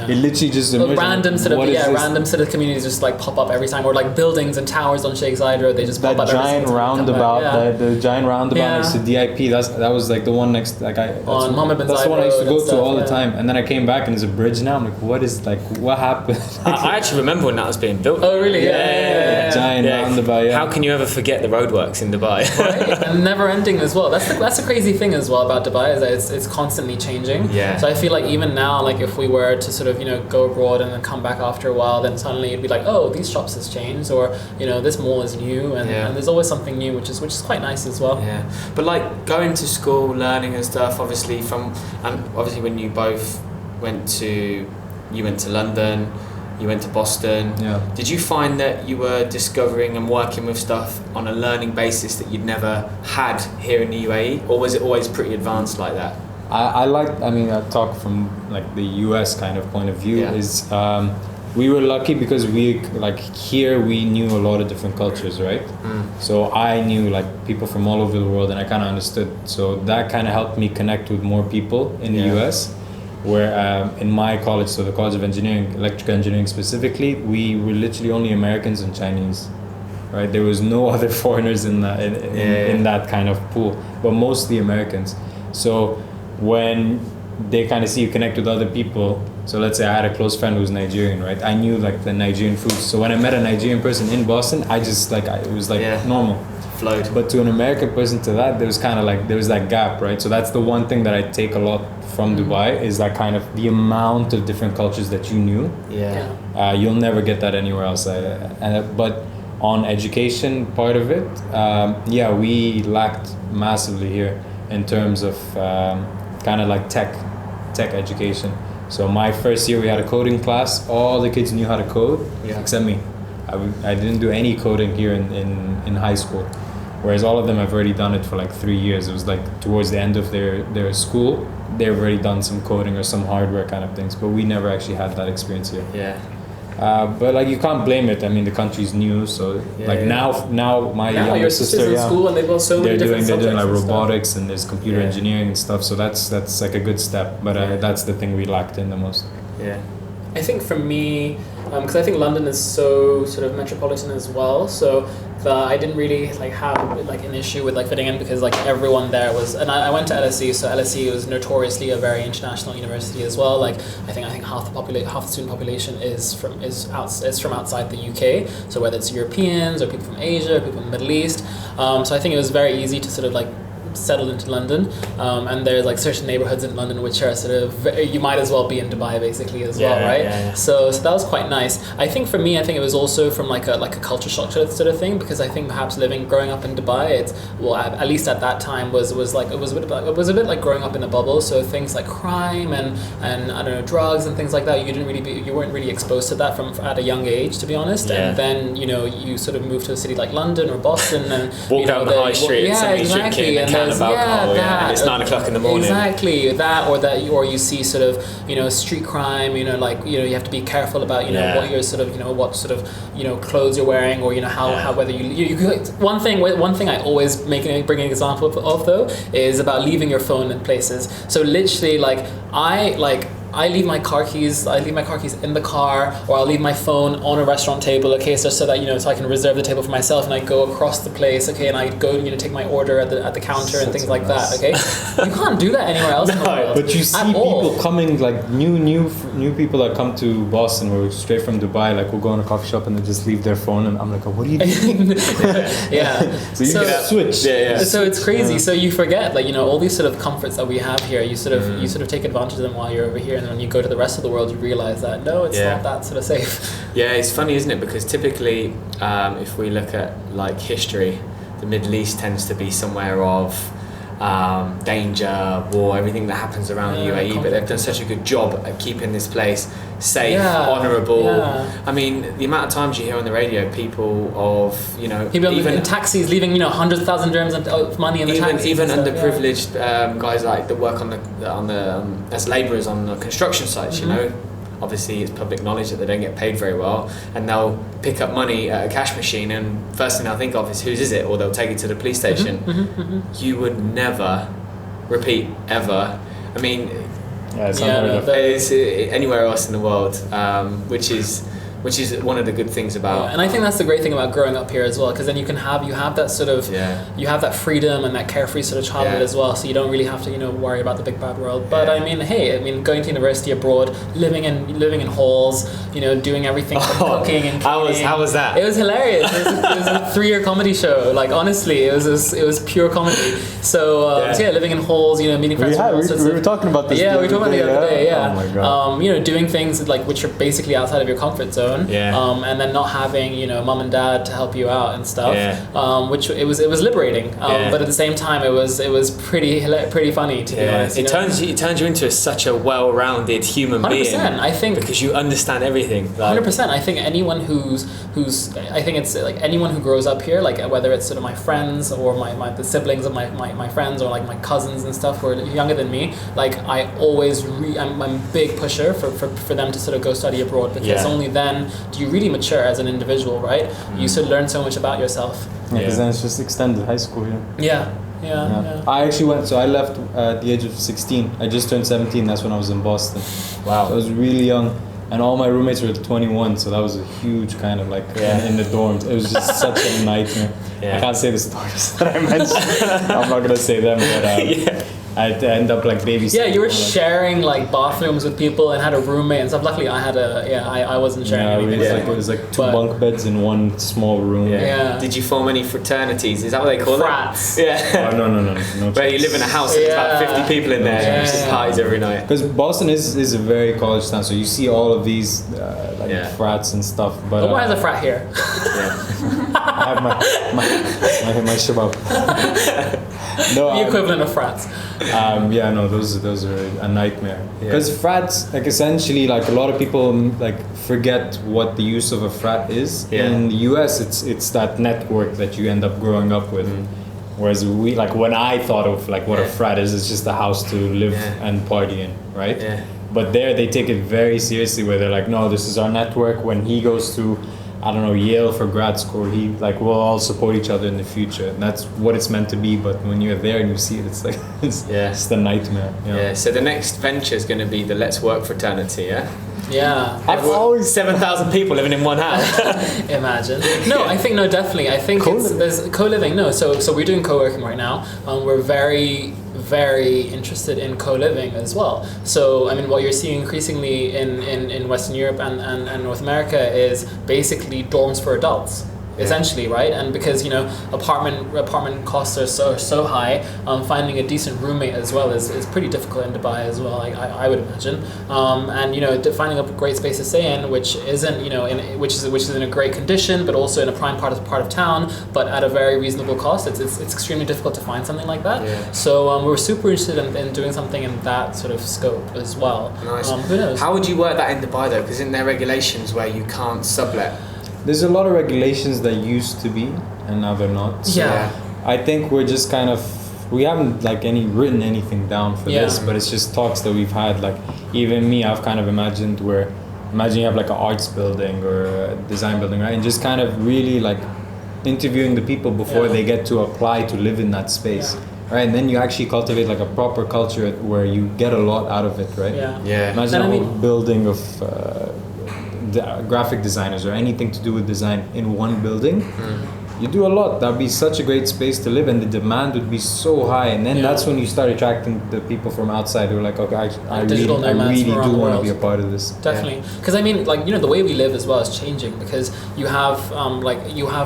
Speaker 2: It literally just emerged.
Speaker 3: Random sort of communities just like pop up every time, or like buildings and towers on Sheikh Zayed Road. They just pop up.
Speaker 2: That giant roundabout, the giant roundabout next to DIP. That was like the one next. Like
Speaker 3: on Mohammed bin
Speaker 2: That's
Speaker 3: Zayed
Speaker 2: the one I used to
Speaker 3: Road
Speaker 2: go to all the time. And then I came back and there's a bridge now. I'm like, what happened?
Speaker 1: I actually remember when that was being built.
Speaker 3: Oh really? Yeah.
Speaker 2: Giant roundabout. Yeah.
Speaker 1: How can you ever forget the roadworks in Dubai?
Speaker 3: Right? And never ending as well. That's the crazy thing as well about Dubai, is that it's constantly changing.
Speaker 1: Yeah.
Speaker 3: So I feel like even now, like if we were to sort of go abroad and then come back after a while, then suddenly it'd be like, oh, these shops has changed, or this mall is new, and there's always something new, which is quite nice as well.
Speaker 1: Yeah. But like going to school, learning and stuff. Obviously when you both went to London, you went to Boston.
Speaker 2: Yeah.
Speaker 1: Did you find that you were discovering and working with stuff on a learning basis that you'd never had here in the UAE, or was it always pretty advanced like that?
Speaker 2: I talk from like the US kind of point of view. Is we were lucky because we knew a lot of different cultures, right? So I knew like people from all over the world, and I kind of understood. So that kind of helped me connect with more people in the US. Where in my college, so the College of Engineering, Electrical Engineering specifically, we were literally only Americans and Chinese, right? There was no other foreigners in that kind of pool, but mostly Americans. So when they kind of see you connect with other people, so let's say I had a close friend who's Nigerian, right? I knew like the Nigerian foods. So when I met a Nigerian person in Boston, I just like, it was like normal.
Speaker 1: Flowed.
Speaker 2: But to an American person, to that, there was that gap, right? So that's the one thing that I take a lot from Dubai, is that kind of the amount of different cultures that you knew. You'll never get that anywhere else. But on education part of it, we lacked massively here in terms of kind of like tech education. So my first year we had a coding class. All the kids knew how to code except me. I didn't do any coding here in high school, whereas all of them have already done it for like 3 years. It was like towards the end of their school, they've already done some coding or some hardware kind of things, but we never actually had that experience here. But like you can't blame it. I mean, the country's new, so now my younger
Speaker 3: your
Speaker 2: sister,
Speaker 3: sister's in school and they've got so many different
Speaker 2: they're doing like
Speaker 3: subjects and
Speaker 2: robotics and there's computer engineering and stuff. So that's like a good step. But that's the thing we lacked in the most.
Speaker 1: Yeah.
Speaker 3: I think for me, because I think London is so sort of metropolitan as well, so I didn't really like have like an issue with like fitting in because like everyone there was, and I went to LSE, so LSE was notoriously a very international university as well. Like I think half the student population is from outside the UK. So whether it's Europeans or people from Asia, people from the Middle East, so I think it was very easy to sort of like settled into London, and there's like certain neighborhoods in London which are sort of you might as well be in Dubai basically as well, right? So that was quite nice. I think for me, I think it was also from like a culture shock sort of thing, because I think perhaps growing up in Dubai, at least at that time was a bit like growing up in a bubble. So things like crime and I don't know, drugs and things like that, you weren't really exposed to that from at a young age, to be honest. And then you sort of moved to a city like London or Boston and
Speaker 1: walk down the high street and somebody's drinking a can of alcohol, and it's 9 o'clock in the morning.
Speaker 3: Exactly, or you see sort of street crime, you have to be careful about what you're sort of what sort of clothes you're wearing, or how whether you one thing I always bring an example of though is about leaving your phone in places. So literally I leave my car keys in the car, or I'll leave my phone on a restaurant table, okay, so that so I can reserve the table for myself, and I go across the place, okay, and I go take my order at the counter and things like that, okay. You can't do that anywhere else in the world.
Speaker 2: But you see people coming, like new people that come to Boston, or straight from Dubai, like we'll go in a coffee shop and they just leave their phone, and I'm like, oh, what are you doing? So you can switch.
Speaker 3: So it's crazy. So you forget all these sort of comforts that we have here. You sort of take advantage of them while you're over here. And when you go to the rest of the world, you realize that no, it's not that sort of safe.
Speaker 1: Yeah, it's funny, isn't it? Because typically, if we look at like history, the Middle East tends to be somewhere of danger, war, everything that happens around the UAE. But they've done such a good job at keeping this place safe, honourable. I mean, the amount of times you hear on the radio people
Speaker 3: even in taxis leaving hundreds of thousand dirhams of money in the taxis.
Speaker 1: Even underprivileged guys like that work on the as labourers on the construction sites. Obviously it's public knowledge that they don't get paid very well, and they'll pick up money at a cash machine, and first thing they'll think of is whose is it, or they'll take it to the police station. You would never repeat ever. I mean, it's anywhere else in the world, which is one of the good things about.
Speaker 3: And I think that's the great thing about growing up here as well, because then you have that sort of you have that freedom and that carefree sort of childhood as well. So you don't really have to worry about the big bad world. But I mean, going to university abroad, living in halls, doing everything from cooking and cleaning.
Speaker 1: How was that?
Speaker 3: It was hilarious. It was a 3-year comedy show. Like honestly, it was pure comedy. So living in halls, meeting friends.
Speaker 2: We were talking about this.
Speaker 3: We were talking about the other day.
Speaker 2: Oh my God.
Speaker 3: Doing things like which are basically outside of your comfort zone. And then not having mom and dad to help you out and stuff, which it was liberating, but at the same time it was pretty funny, to be honest.
Speaker 1: It turns you into such a well-rounded human
Speaker 3: 100%,
Speaker 1: being.
Speaker 3: I think,
Speaker 1: because you understand everything.
Speaker 3: 100%. I think anyone anyone who grows up here, like whether it's sort of my friends or the siblings of my friends, or like my cousins and stuff who are younger than me, like I always I'm a big pusher for them to sort of go study abroad, because only then do you really mature as an individual, right? You sort of learn so much about yourself.
Speaker 2: Because then it's just extended high school.
Speaker 3: Yeah.
Speaker 2: I actually I left at the age of 16. I just turned 17. That's when I was in Boston.
Speaker 1: Wow.
Speaker 2: So I was really young, and all my roommates were 21. So that was a huge kind of in the dorms. It was just such a nightmare. I can't say the stories that I mentioned. I'm not gonna say them, but I'd end up babysitting.
Speaker 3: Yeah, you were sharing bathrooms with people and had a roommate and stuff. Luckily, I had I wasn't sharing anything.
Speaker 2: It was 2 bunk beds in one small room.
Speaker 1: Did you form any fraternities? Is that what they call
Speaker 3: Frats.
Speaker 1: it? Yeah.
Speaker 2: Oh, no.
Speaker 1: Where you live in a house and there's about 50 people in there, and just parties every night.
Speaker 2: Because Boston is a very college town, so you see all of these frats and stuff. But
Speaker 3: Omar has a frat here.
Speaker 2: I have my shabab.
Speaker 3: The equivalent of frats.
Speaker 2: Those are a nightmare. Because frats, essentially, a lot of people forget what the use of a frat is. In the US, it's that network that you end up growing up with. Whereas when I thought of what a frat is, it's just a house to live and party in, right? But there they take it very seriously, where they're like, no, this is our network. When he goes to, I don't know, Yale for grad school, he like, we'll all support each other in the future. And that's what it's meant to be. But when you're there and you see it, it's like, it's the nightmare. You know?
Speaker 4: Yeah, so the next venture is going to be the Let's Work fraternity, yeah?
Speaker 3: Yeah.
Speaker 2: I've always
Speaker 4: 7,000 people living in one house.
Speaker 3: Imagine. No, I think, no, definitely. I think there's co-living. No, so we're doing co-working right now. We're very interested in co-living as well. So, I mean, what you're seeing increasingly in Western Europe and North America is basically dorms for adults. Essentially, right? And because, you know, apartment costs are so high, finding a decent roommate as well is pretty difficult in Dubai as well, I would imagine. And, you know, finding a great space to stay in, which isn't, you know, which is in a great condition, but also in a prime part of town, but at a very reasonable cost. It's extremely difficult to find something like that.
Speaker 4: Yeah.
Speaker 3: So we're super interested in doing something in that sort of scope as well.
Speaker 4: Nice.
Speaker 3: Who knows?
Speaker 4: How would you work that in Dubai though? Because isn't there regulations where you can't sublet?
Speaker 2: There's a lot of regulations that used to be, and now they're not. So
Speaker 3: Yeah.
Speaker 2: I think we're just kind of, we haven't like written anything down for this, but it's just talks that we've had. Like even me, I've kind of imagined imagine you have like an arts building or a design building, right? And just kind of really like interviewing the people before they get to apply to live in that space. Right, and then you actually cultivate like a proper culture where you get a lot out of it, right?
Speaker 4: Yeah.
Speaker 2: Imagine a whole building of graphic designers or anything to do with design in one building. You do a lot. That'd be such a great space to live, and the demand would be so high. And then that's when you start attracting the people from outside who are like, okay, I really do want to be a part of this.
Speaker 3: Definitely, because I mean, like, you know, the way we live as well is changing, because you have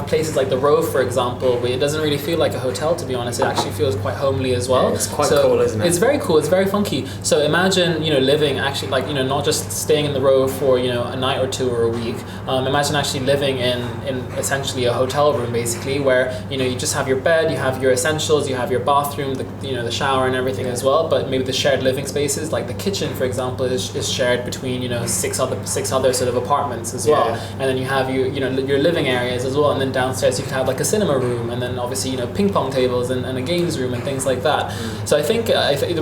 Speaker 3: places like the Rove, for example, where it doesn't really feel like a hotel, to be honest. It actually feels quite homely as well.
Speaker 4: Yeah, it's quite cool, isn't it?
Speaker 3: It's very cool. It's very funky. So imagine, you know, living actually, like, you know, not just staying in the Rove for, you know, a night or two or a week. Imagine actually living in essentially a hotel room, basically, where, you know, you just have your bed, you have your essentials, you have your bathroom, the shower and everything as well. But maybe the shared living spaces, like the kitchen, for example, is shared between, you know, six other sort of apartments as well. And then you have your living areas as well. And then downstairs you could have like a cinema room, and then obviously, you know, ping pong tables and a games room and things like that. So I think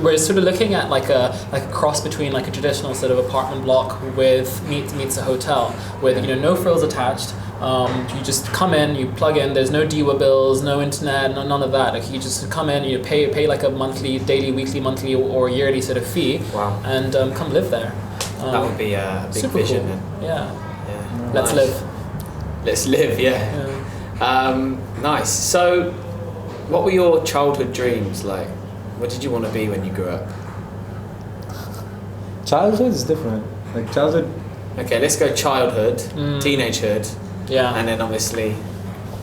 Speaker 3: we're sort of looking at like a cross between like a traditional sort of apartment block meets a hotel with, you know, no frills attached. You just come in, you plug in, there's no DIWA bills, no internet, none of that. Like, you just come in, you pay like a monthly, daily, weekly, monthly or yearly sort of fee.
Speaker 4: Wow.
Speaker 3: And come live there.
Speaker 4: That would be a big vision.
Speaker 3: Cool.
Speaker 4: Then.
Speaker 3: Yeah. Let's live.
Speaker 4: Let's live, nice. So, what were your childhood dreams like? What did you want to be when you grew up?
Speaker 2: Childhood is different. Like childhood.
Speaker 4: Okay, let's go childhood, teenagehood.
Speaker 3: Yeah.
Speaker 4: And then obviously,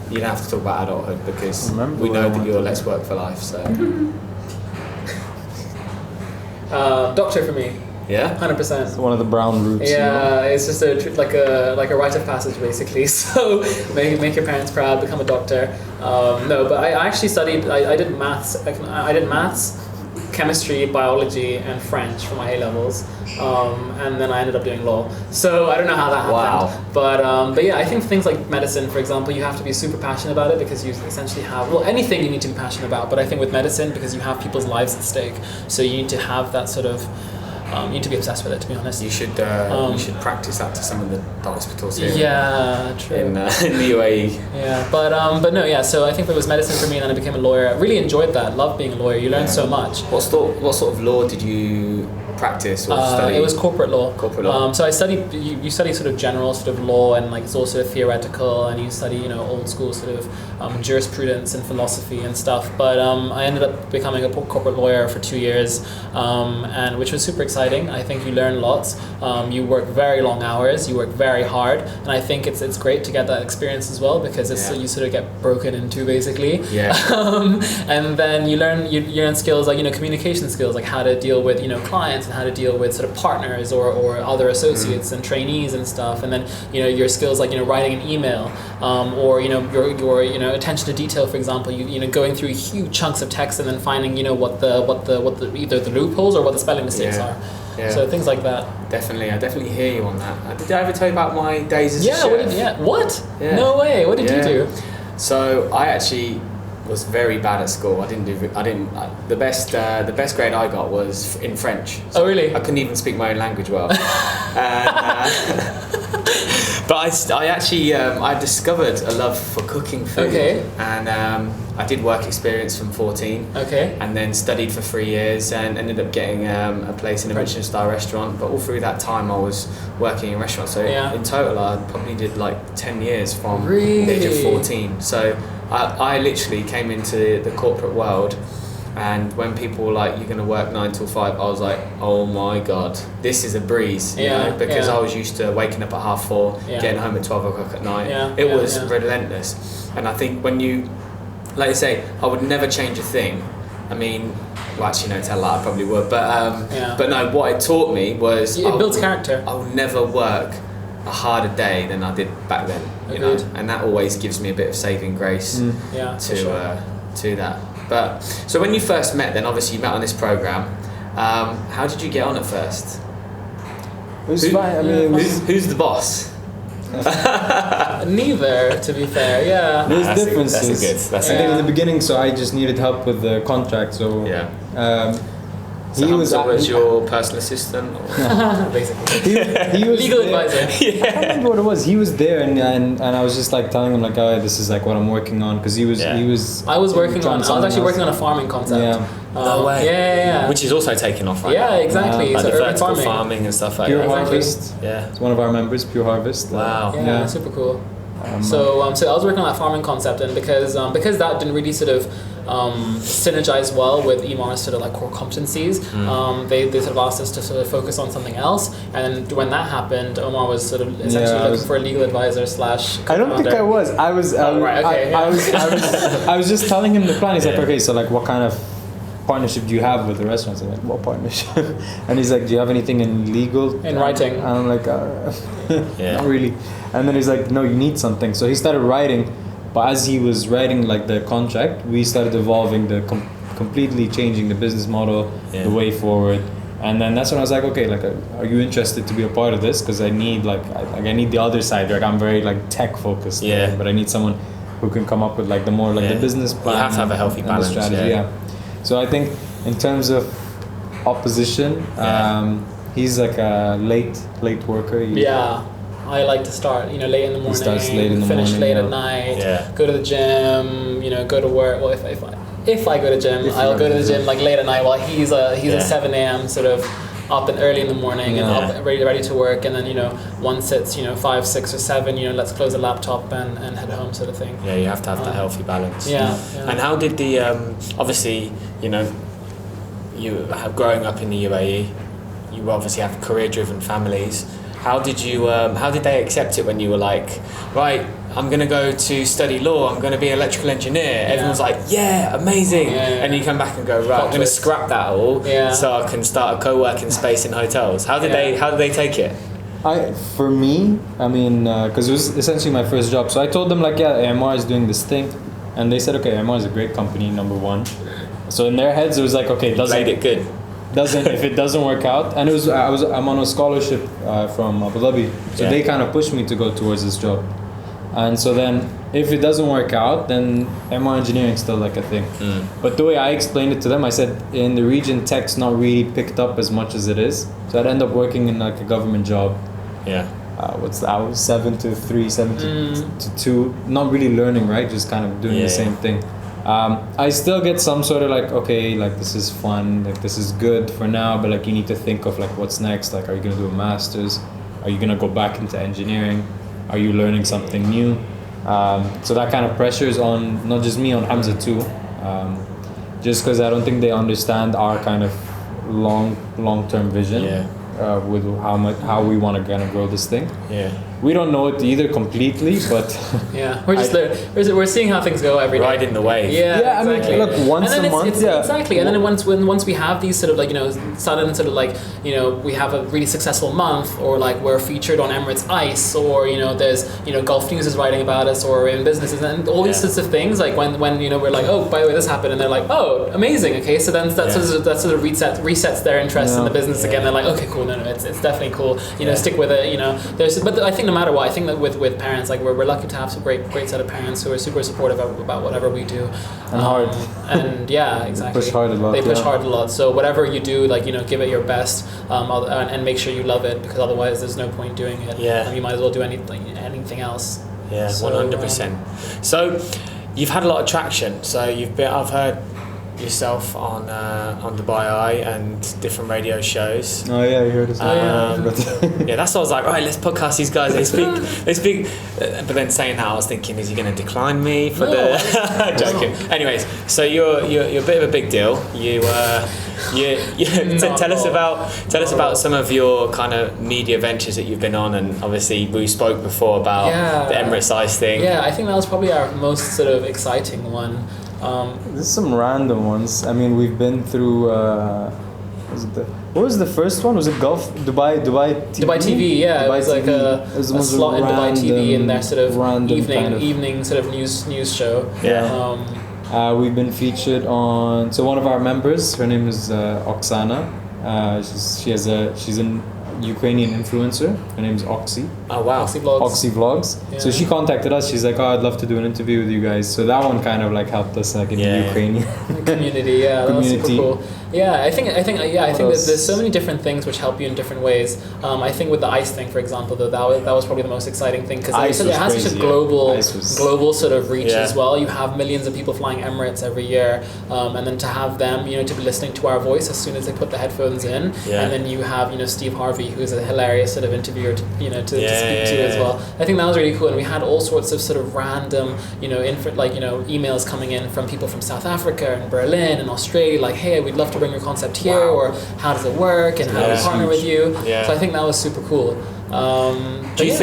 Speaker 4: you don't have to talk about adulthood because
Speaker 2: Remember
Speaker 4: we know that
Speaker 2: what I
Speaker 4: you're
Speaker 2: wanted.
Speaker 4: Let's Work for Life. So.
Speaker 3: Doctor for me.
Speaker 4: Yeah.
Speaker 3: 100%.
Speaker 2: One of the brown routes. you know?
Speaker 3: Yeah, it's just like a rite of passage, basically. So make your parents proud, become a doctor. No, but I actually studied. I did maths. I did maths, chemistry, biology, and French for my A levels. And then I ended up doing law. So I don't know how that happened.
Speaker 4: Wow.
Speaker 3: But yeah, I think things like medicine, for example, you have to be super passionate about it, because you essentially have, well, anything you need to be passionate about. But I think with medicine, because you have people's lives at stake, so you need to have that sort of. You need to be obsessed with it, to be honest.
Speaker 4: You should practice that to some of the hospitals here.
Speaker 3: Yeah, true.
Speaker 4: In the UAE.
Speaker 3: Yeah, but no, yeah. So I think it was medicine for me, and then I became a lawyer. I really enjoyed that. Loved being a lawyer. You learn so much.
Speaker 4: What sort of law did you practice or study?
Speaker 3: It was corporate law.
Speaker 4: Corporate law.
Speaker 3: So I studied. You study sort of general sort of law, and like it's also theoretical, and you study, you know, old school sort of jurisprudence and philosophy and stuff. But I ended up becoming a corporate lawyer for 2 years, and which was super exciting. I think you learn lots. You work very long hours. You work very hard, and I think it's great to get that experience as well, because you sort of get broken into, basically.
Speaker 4: Yeah.
Speaker 3: And then you learn skills like, you know, communication skills, like how to deal with, you know, clients, and how to deal with sort of partners or other associates and trainees and stuff. And then, you know, your skills like, you know, writing an email, or, you know, your you know, attention to detail, for example. You know, going through huge chunks of text and then finding, you know, what the either the loopholes or what the spelling mistakes are.
Speaker 4: Yeah.
Speaker 3: So things like that.
Speaker 4: Definitely, I definitely hear you on that. Did I ever tell you about my days as a chef?
Speaker 3: What? No way. What did you do?
Speaker 4: So I actually was very bad at school. The best grade I got was in French.
Speaker 3: Oh, really?
Speaker 4: I couldn't even speak my own language well. But I actually I discovered a love for cooking food.
Speaker 3: Okay.
Speaker 4: And I did work experience from 14.
Speaker 3: Okay.
Speaker 4: And then studied for 3 years and ended up getting a place in a Michelin star restaurant. But all through that time I was working in restaurants. So in total I probably did like 10 years from the age of 14. So I literally came into the corporate world, and when people were like, you're going to work 9 till 5, I was like, oh my God, this is a breeze, you know, because I was used to waking up at 4:30, getting home at 12 o'clock at night. It was relentless. And I think when you, like you say, I would never change a thing. I mean, well, actually, no, tell that I probably would, but no, what it taught me was
Speaker 3: it builds character.
Speaker 4: I will never work a harder day than I did back then, you know, and that always gives me a bit of saving grace to that. But so when you first met, then obviously you met on this program. How did you get on at first?
Speaker 2: It was fine. I mean,
Speaker 4: who's the boss?
Speaker 3: Neither, to be fair. Yeah.
Speaker 2: There's differences.
Speaker 1: That's
Speaker 2: I think in the beginning, so I just needed help with the contract. So
Speaker 4: So
Speaker 2: he
Speaker 4: Hamza was your personal assistant, or?
Speaker 3: Basically.
Speaker 2: he was
Speaker 3: Legal
Speaker 2: there.
Speaker 3: advisor.
Speaker 2: I can't remember what it was. He was there, and I was just like telling him like, oh, this is like what I'm working on, because he was.
Speaker 3: I was actually working on a farming concept.
Speaker 2: Yeah.
Speaker 1: No way.
Speaker 3: Yeah.
Speaker 1: Which is also taking off right now.
Speaker 3: Yeah, exactly.
Speaker 1: Like
Speaker 3: So
Speaker 1: the
Speaker 3: urban
Speaker 1: vertical
Speaker 3: farming.
Speaker 1: farming and stuff like
Speaker 2: Pure
Speaker 1: that.
Speaker 2: Harvest.
Speaker 1: Yeah.
Speaker 2: It's one of our members, Pure Harvest.
Speaker 1: Wow.
Speaker 3: Yeah, super cool. So I was working on that farming concept, and because that didn't really sort of synergize well with Emar's sort of like core competencies, they sort of asked us to sort of focus on something else. And when that happened, Omar was sort of essentially looking for a legal advisor slash.
Speaker 2: I don't think I was. I was. I was just telling him the plan. He's like, okay, so like, what kind of partnership do you have with the restaurants? I'm like, what partnership? And he's like, do you have anything in legal?
Speaker 3: In writing.
Speaker 2: And I'm like, not really. And then he's like, no, you need something. So he started writing, but as he was writing like the contract, we started evolving completely changing the business model, the way forward. And then that's when I was like, okay, like, are you interested to be a part of this? Because I need I need the other side. Like, I'm very like tech focused, but I need someone who can come up with like the more like the business plan.
Speaker 1: You have to have a healthy balance.
Speaker 2: Strategy, So I think in terms of opposition, he's like a late worker.
Speaker 3: I like to start, late in the morning,
Speaker 2: He starts late in the
Speaker 3: finish
Speaker 2: morning,
Speaker 3: late at night, go to the gym, go to work. Well, if I go to gym, I'll go to the gym like late at night while he's at 7 a.m. sort of up and early in the morning and up ready to work, and then once it's 5, 6 or 7, let's close the laptop and head home sort of thing.
Speaker 1: Yeah, you have to have that healthy balance.
Speaker 3: Yeah.
Speaker 1: And how did the obviously you have growing up in the UAE, you obviously have career-driven families. How did they accept it when you were like, right, I'm going to go to study law, I'm going to be an electrical engineer? Everyone's like, yeah, amazing. And you come back and go, right, I'm going to scrap that all so I can start a co-working space in hotels. How did they take it?
Speaker 2: For me, I mean, because it was essentially my first job. So I told them like, AMR is doing this thing. And they said, okay, AMR is a great company, number one. So in their heads, it was like, okay,
Speaker 1: Played it good.
Speaker 2: If it doesn't work out, and I'm on a scholarship from Abu Dhabi, so they kind of pushed me to go towards this job. And so then if it doesn't work out, then MR engineering is still like a thing. But the way I explained it to them, I said in the region tech's not really picked up as much as it is, so I'd end up working in like a government job. What's the hours? 7 to 3, 7 to 2, not really learning, right? Just kind of doing the same thing. I still get some sort of like, okay, like this is fun, like this is good for now, but like you need to think of like what's next. Like, are you gonna do a master's? Are you gonna go back into engineering? Are you learning something new? So that kind of pressure is on not just me, on Hamza too. Just because I don't think they understand our kind of long-term vision with how we want to kind of grow this thing. We don't know it either completely, but
Speaker 3: we're just we're seeing how things go every day.
Speaker 1: Riding the wave.
Speaker 2: I mean, look, once a month.
Speaker 3: Exactly, and then once we have these sort of like sudden sort of like we have a really successful month, or like we're featured on Emirates Ice, or there's Gulf News is writing about us, or in businesses, and all these sorts of things. Like when we're like, oh, by the way, this happened, and they're like, oh, amazing. Okay, so then that sort of resets their interest in the business again. They're like, okay, cool, no, it's definitely cool. Stick with it. But I think the no matter what, I think that with parents, like we're lucky to have some great set of parents who are super supportive about whatever we do.
Speaker 2: And hard.
Speaker 3: And yeah, exactly.
Speaker 2: They push hard a lot.
Speaker 3: They push hard a lot. So whatever you do, like, give it your best, and make sure you love it, because otherwise there's no point doing it.
Speaker 1: Yeah.
Speaker 3: You might as well do anything else.
Speaker 1: Yeah,
Speaker 3: So,
Speaker 1: 100%. So you've had a lot of traction. So I've heard yourself on Dubai Eye and different radio shows.
Speaker 2: Oh yeah, you heard us.
Speaker 1: Yeah, that's what I was like. Right, let's podcast these guys. They speak. But then saying that, I was thinking, is he going to decline me for the? Joking. Anyways, so you're a bit of a big deal. Tell us about some of your kind of media ventures that you've been on, and obviously we spoke before about the Emirates Ice thing.
Speaker 3: Yeah, I think that was probably our most sort of exciting one.
Speaker 2: There's some random ones. I mean, we've been through. What was the first one? Was it Dubai TV?
Speaker 3: Dubai TV, yeah.
Speaker 2: Dubai
Speaker 3: it was like
Speaker 2: TV.
Speaker 3: a slot in Dubai TV in their sort of
Speaker 2: evening
Speaker 3: sort of news show.
Speaker 1: Yeah.
Speaker 2: We've been featured on. So one of our members, her name is Oksana. She's a Ukrainian influencer. Her name is Oxy.
Speaker 1: Oh wow.
Speaker 2: Oxy Vlogs.
Speaker 3: Yeah.
Speaker 2: So she contacted us. She's like, "Oh, I'd love to do an interview with you guys." So that one kind of like helped us like in the Ukrainian
Speaker 3: community. Yeah, that was super cool. Yeah, I think there's so many different things which help you in different ways. I think with the ice thing, for example, that was probably the most exciting thing, because it has such a global sort of reach as well. You have millions of people flying Emirates every year, and then to have them, to be listening to our voice as soon as they put the headphones in, and then you have Steve Harvey, who's a hilarious sort of interviewer to speak to as well. I think that was really cool, and we had all sorts of sort of random emails coming in from people from South Africa and Berlin and Australia, like, hey, we'd love to bring your concept here, or how does it work, and how do we partner with you? So I think that was super cool.
Speaker 1: Do you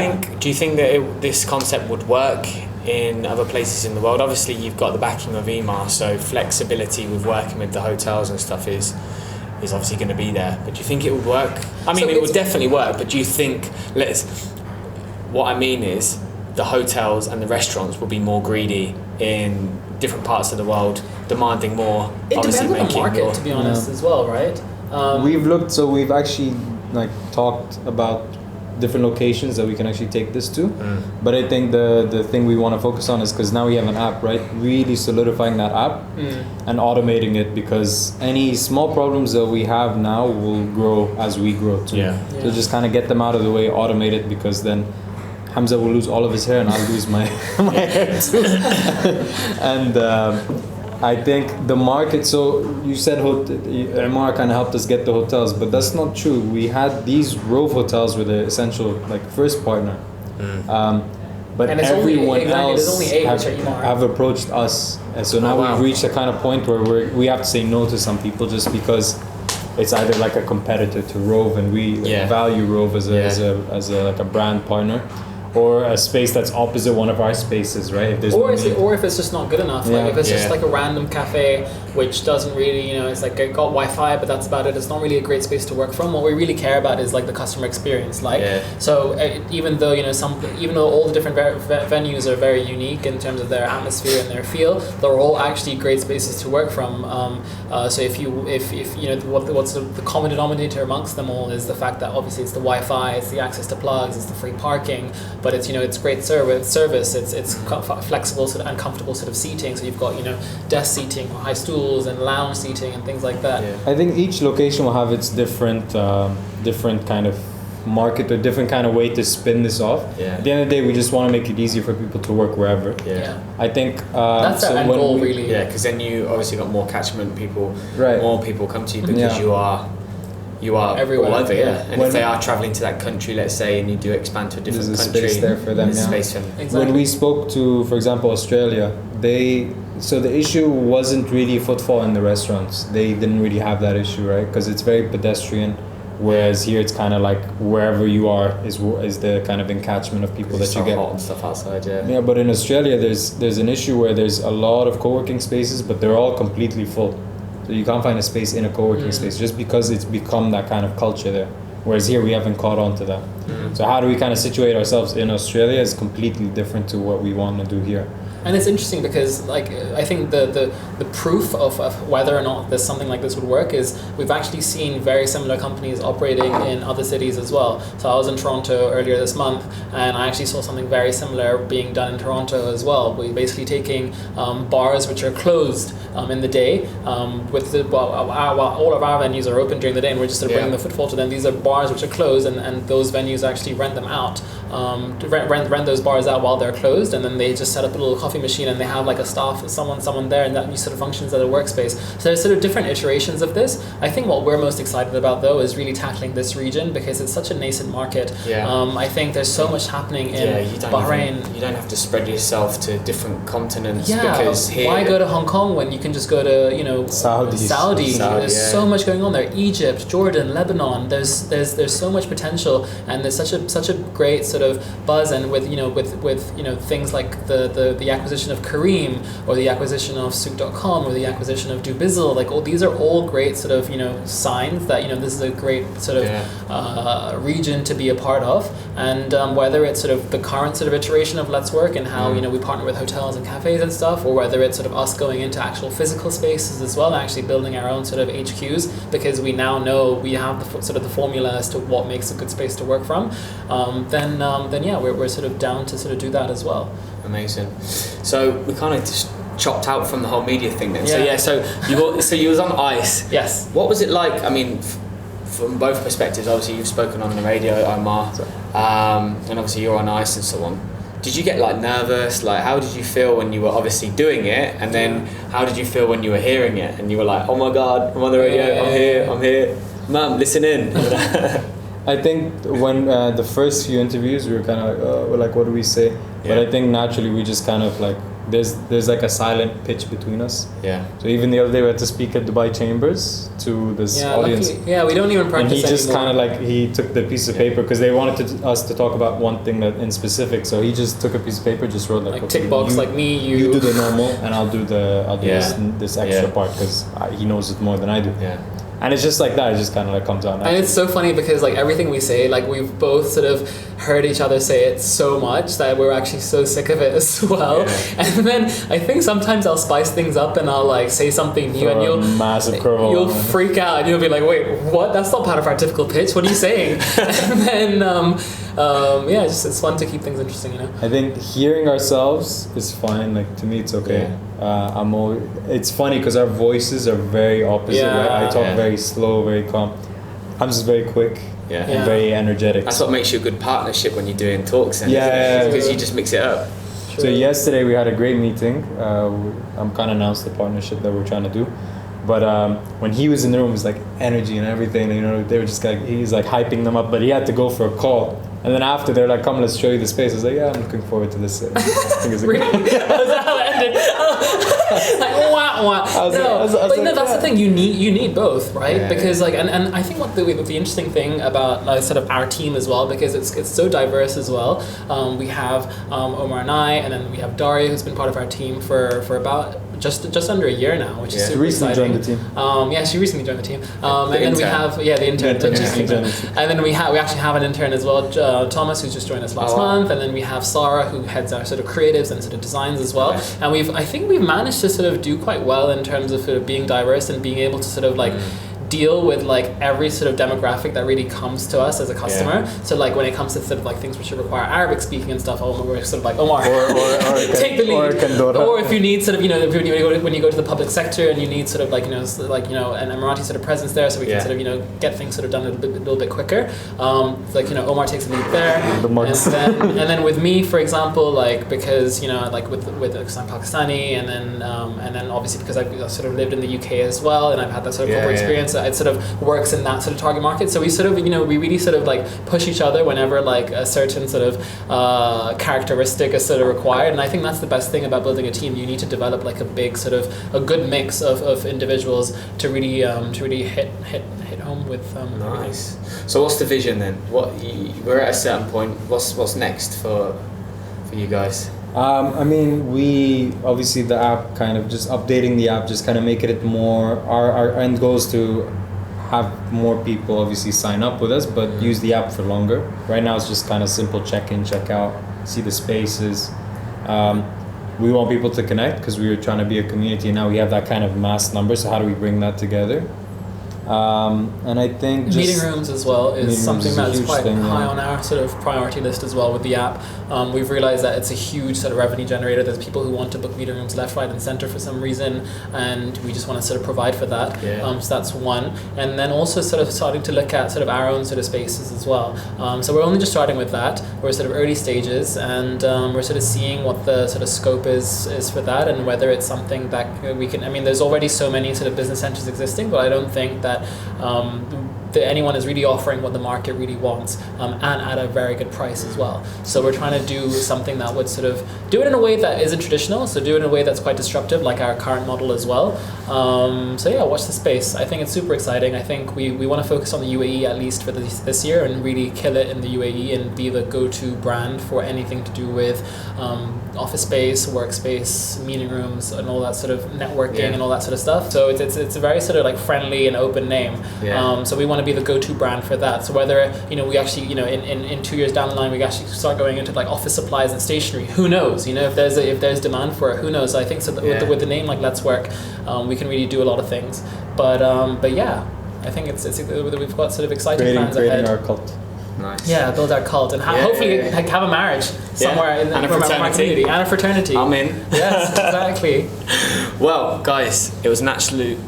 Speaker 1: think that this concept would work in other places in the world? Obviously you've got the backing of EMAR, so flexibility with working with the hotels and stuff is obviously going to be there, but do you think it would work? I mean, it would definitely work, but do you think what I mean is the hotels and the restaurants will be more greedy in different parts of the world, demanding more?
Speaker 3: It depends on the market, to be honest, as well, right?
Speaker 2: We've actually like talked about different locations that we can actually take this to, but I think the thing we want to focus on is, because now we have an app, right? Really solidifying that app and automating it, because any small problems that we have now will grow as we grow too. So just kind of get them out of the way, automate it, because then Hamza will lose all of his hair and I'll lose my hair too. And I think the market, so you said Omar kind of helped us get the hotels, but that's not true. We had these Rove hotels with the essential like first partner. But everyone else have approached us. And so now we've reached a kind of point where we have to say no to some people just because it's either like a competitor to Rove, and we value Rove as a brand partner, or a space that's opposite one of our spaces, right?
Speaker 3: Or if it's just not good enough, like if it's just like a random cafe which doesn't really, it's like it got Wi-Fi, but that's about it. It's not really a great space to work from. What we really care about is like the customer experience. So even though all the different venues are very unique in terms of their atmosphere and their feel, they're all actually great spaces to work from. So if what's the common denominator amongst them all is the fact that obviously it's the Wi-Fi, it's the access to plugs, it's the free parking. But it's it's great service. It's flexible and comfortable sort of seating. So you've got desk seating, high stools, and lounge seating, and things like that.
Speaker 2: I think each location will have its different kind of market or different kind of way to spin this off. At the end of the day, we just want to make it easier for people to work wherever. I think
Speaker 3: that's our end goal, really.
Speaker 4: Because then you obviously got more catchment people. More people come to you because you are
Speaker 3: everywhere.
Speaker 4: All over, And if they are traveling to that country, let's say, and you do expand to a different country,
Speaker 2: there's space there for them.
Speaker 4: Space for them.
Speaker 3: Exactly.
Speaker 2: When we spoke to, for example, Australia, so the issue wasn't really footfall in the restaurants. They didn't really have that issue, right? Because it's very pedestrian. Whereas here it's kind of like wherever you are is the kind of encatchment of people that you get.
Speaker 4: Hot and stuff outside,
Speaker 2: Yeah, but in Australia there's an issue where there's a lot of co-working spaces, but they're all completely full. So you can't find a space in a co-working space just because it's become that kind of culture there. Whereas here we haven't caught on to that. So how do we kind of situate ourselves in Australia is completely different to what we want to do here.
Speaker 3: And it's interesting because like I think the proof of whether or not there's something like this would work is we've actually seen very similar companies operating in other cities as well. So I was in Toronto earlier this month, and I actually saw something very similar being done in Toronto as well. We're basically taking bars which are closed in the day, with all of our venues are open during the day, and we're just sort of bringing the footfall to them. These are bars which are closed, and those venues actually rent them out, rent those bars out while they're closed, and then they just set up a little coffee machine, and they have like a staff, someone there, and that sort of functions as a workspace. So there's sort of different iterations of this. I think what we're most excited about though is really tackling this region because it's such a nascent market. I think there's so much happening in Bahrain.
Speaker 4: You don't have to spread yourself to different continents because here.
Speaker 3: Why go to Hong Kong when you can just go to Saudi? There's so much going on there. Egypt, Jordan, Lebanon. There's so much potential, and there's such a great sort of buzz, and with things like the acquisition of Careem, or the acquisition of Souk.com, or the acquisition of Dubizzle, like these are all great sort of signs that this is a great sort of region to be a part of. And whether it's sort of the current sort of iteration of Let's Work and how we partner with hotels and cafes and stuff, or whether it's sort of us going into actual physical spaces as well, and actually building our own sort of HQs, because we now know we have the formula as to what makes a good space to work from, then we're sort of down to sort of do that as well.
Speaker 4: Amazing. So we kind of just chopped out from the whole media thing then. So you was on ICE.
Speaker 3: Yes.
Speaker 4: What was it like? I mean, from both perspectives, obviously you've spoken on the radio, Omar, and obviously you're on ICE and so on. Did you get like nervous? Like, how did you feel when you were obviously doing it, and then how did you feel when you were hearing it and you were like, oh my God, I'm on the radio, I'm here, Mum, listen in.
Speaker 2: I think when the first few interviews we were kind of we're like, what do we say? But I think naturally we just kind of like there's like a silent pitch between us. So even the other day we had to speak at Dubai Chambers to this audience.
Speaker 3: Luckily, we don't even practice
Speaker 2: anymore. And he just kind of like he took the piece of paper because they wanted us to talk about one thing that in specific. So he just took a piece of paper, just wrote like
Speaker 3: tick box, like me,
Speaker 2: you do the normal, and I'll do this extra part because he knows it more than I do. And it's just like that, it just kind of like comes out naturally.
Speaker 3: And it's so funny because like everything we say, like we've both sort of heard each other say it so much that we're actually so sick of it as well. And then I think sometimes I'll spice things up and I'll like say something new, and you'll freak out and you'll be like, wait, what? That's not part of our typical pitch. What are you saying? And then it's fun to keep things interesting, I
Speaker 2: think hearing ourselves is fine. Like to me, it's okay. It's funny because our voices are very opposite. Right? I talk very slow, very calm. I'm just very quick and very energetic.
Speaker 4: That's what makes you a good partnership when you're doing talks. Because you just mix it up.
Speaker 2: So yesterday we had a great meeting. I'm kind of announced the partnership that we're trying to do. But when he was in the room, it was like energy and everything. They were just like, he's like hyping them up, but he had to go for a call. And then after they're like, come, let's show you the space. I was like, yeah, I'm looking forward to this. I think it's
Speaker 3: really? Was that how it ended? Like, wah. That's the thing. You need both, right? Because like, and I think what the interesting thing about sort of our team as well, because it's so diverse as well. We have Omar and I, and then we have Daria, who's been part of our team for about just under a year now, which is super exciting.
Speaker 2: Joined the team.
Speaker 3: She recently joined the team. And then we have the intern. And then we actually have an intern as well, Thomas, who's just joined us last month. And then we have Sarah, who heads our sort of creatives and sort of designs as well. And I think we've managed to sort of do quite well in terms of sort of being diverse and being able to sort of like deal with like every sort of demographic that really comes to us as a customer. So like when it comes to sort of like things which require Arabic speaking and stuff, we're sort of like, Omar, take the lead. Or if you need sort of when you go to the public sector and you need sort of like an Emirati sort of presence there, so we can sort of get things sort of done a little bit quicker. Omar takes the lead there. And then with me, for example, like because like with I'm Pakistani, and then obviously because I've sort of lived in the UK as well, and I've had that sort of corporate experience. It sort of works in that sort of target market. So we sort of, we really sort of like push each other whenever like a certain sort of characteristic is sort of required. And I think that's the best thing about building a team. You need to develop like a big sort of a good mix of individuals to really hit home with.
Speaker 4: Nice. So what's the vision then? We're at a certain point. What's next for you guys?
Speaker 2: We obviously the app kind of just updating the app, just kind of making it more. Our end goal is to have more people obviously sign up with us, but use the app for longer. Right now it's just kind of simple check in, check out, see the spaces. we want people to connect because we were trying to be a community, and now we have that kind of mass number. So how do we bring that together? And I think just
Speaker 3: meeting rooms as well is something that is quite high
Speaker 2: yeah.
Speaker 3: on our sort of priority list as well with the app. We've realized that it's a huge sort of revenue generator. There's people who want to book meeting rooms left, right, and center for some reason, and we just want to sort of provide for that.
Speaker 4: Yeah.
Speaker 3: So that's one, and then also sort of starting to look at sort of our own sort of spaces as well. So we're only just starting with that. We're sort of early stages, and we're sort of seeing what the sort of scope is for that, and whether it's something that we can. I mean, there's already so many sort of business centers existing, but I don't think that that anyone is really offering what the market really wants, and at a very good price as well. So we're trying to do something that would sort of do it in a way that isn't traditional, so do it in a way that's quite disruptive, like our current model as well. So yeah, watch the space. I think it's super exciting. I think we want to focus on the UAE at least for this year, and really kill it in the UAE and be the go-to brand for anything to do with office space, workspace, meeting rooms, and all that sort of networking and all that sort of stuff. So it's a very sort of like friendly and open name. So we want to be the go-to brand for that. So whether we actually in 2 years down the line we actually start going into like office supplies and stationery, who knows? If there's demand for it, who knows? I think so with the name like Let's Work, we can really do a lot of things. But yeah, I think it's we've got sort of exciting plans ahead.
Speaker 2: Creating our cult.
Speaker 4: Nice.
Speaker 3: Yeah, build our cult and hopefully like have a marriage somewhere in
Speaker 1: and a
Speaker 3: my
Speaker 1: fraternity.
Speaker 3: community and a fraternity.
Speaker 1: I'm in.
Speaker 3: Yes, exactly.
Speaker 1: Well, guys, it was an absolute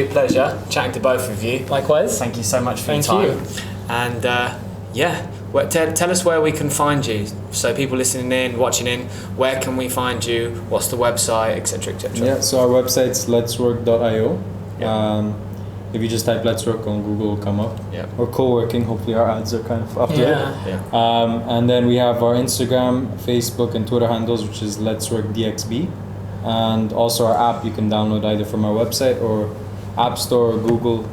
Speaker 1: pleasure chatting to both of you.
Speaker 3: Likewise.
Speaker 1: Thank you so much for your
Speaker 3: Thank
Speaker 1: time.
Speaker 3: you.
Speaker 1: And tell us where we can find you. So people listening in, watching in, where can we find you? What's the website, etc., etc.
Speaker 2: Yeah, so our website's letswork.io.
Speaker 1: Yeah.
Speaker 2: If you just type Let's Work on Google, it'll come up.
Speaker 1: Yeah.
Speaker 2: Or co-working, hopefully our ads are kind of up to it.
Speaker 1: Yeah.
Speaker 2: And then we have our Instagram, Facebook, and Twitter handles, which is Let's Work DXB. And also our app you can download either from our website or App Store or Google,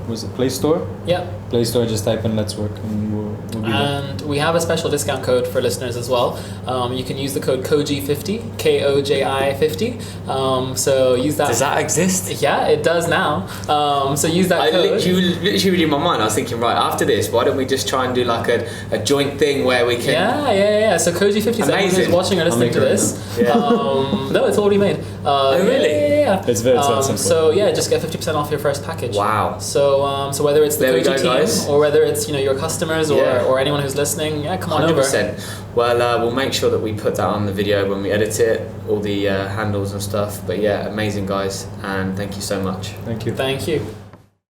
Speaker 2: was it Play Store?
Speaker 3: Yeah.
Speaker 2: Play Store, just type in Let's Work and we'll be there.
Speaker 3: And we have a special discount code for listeners as well. You can use the code KOJI50, KOJI50. So use that.
Speaker 1: Does that exist?
Speaker 3: Yeah, it does now. So use that code.
Speaker 4: You literally read in my mind. I was thinking, right, after this, why don't we just try and do like a joint thing where we can...
Speaker 3: Yeah. So KOJI50 is anyone who's watching or listening to this.
Speaker 4: Yeah.
Speaker 3: No, it's already made.
Speaker 4: Oh, really?
Speaker 3: Yeah.
Speaker 2: It's very simple.
Speaker 3: So yeah, just get 50% off your first package.
Speaker 4: Wow.
Speaker 3: So whether it's the KOJI team
Speaker 4: guys.
Speaker 3: or whether it's your customers or anyone who's listening, come on
Speaker 4: 100%.
Speaker 3: over.
Speaker 4: Well, we'll make sure that we put that on the video when we edit it, all the handles and stuff. But yeah, amazing guys, and thank you so much.
Speaker 2: Thank you.
Speaker 3: Thank you.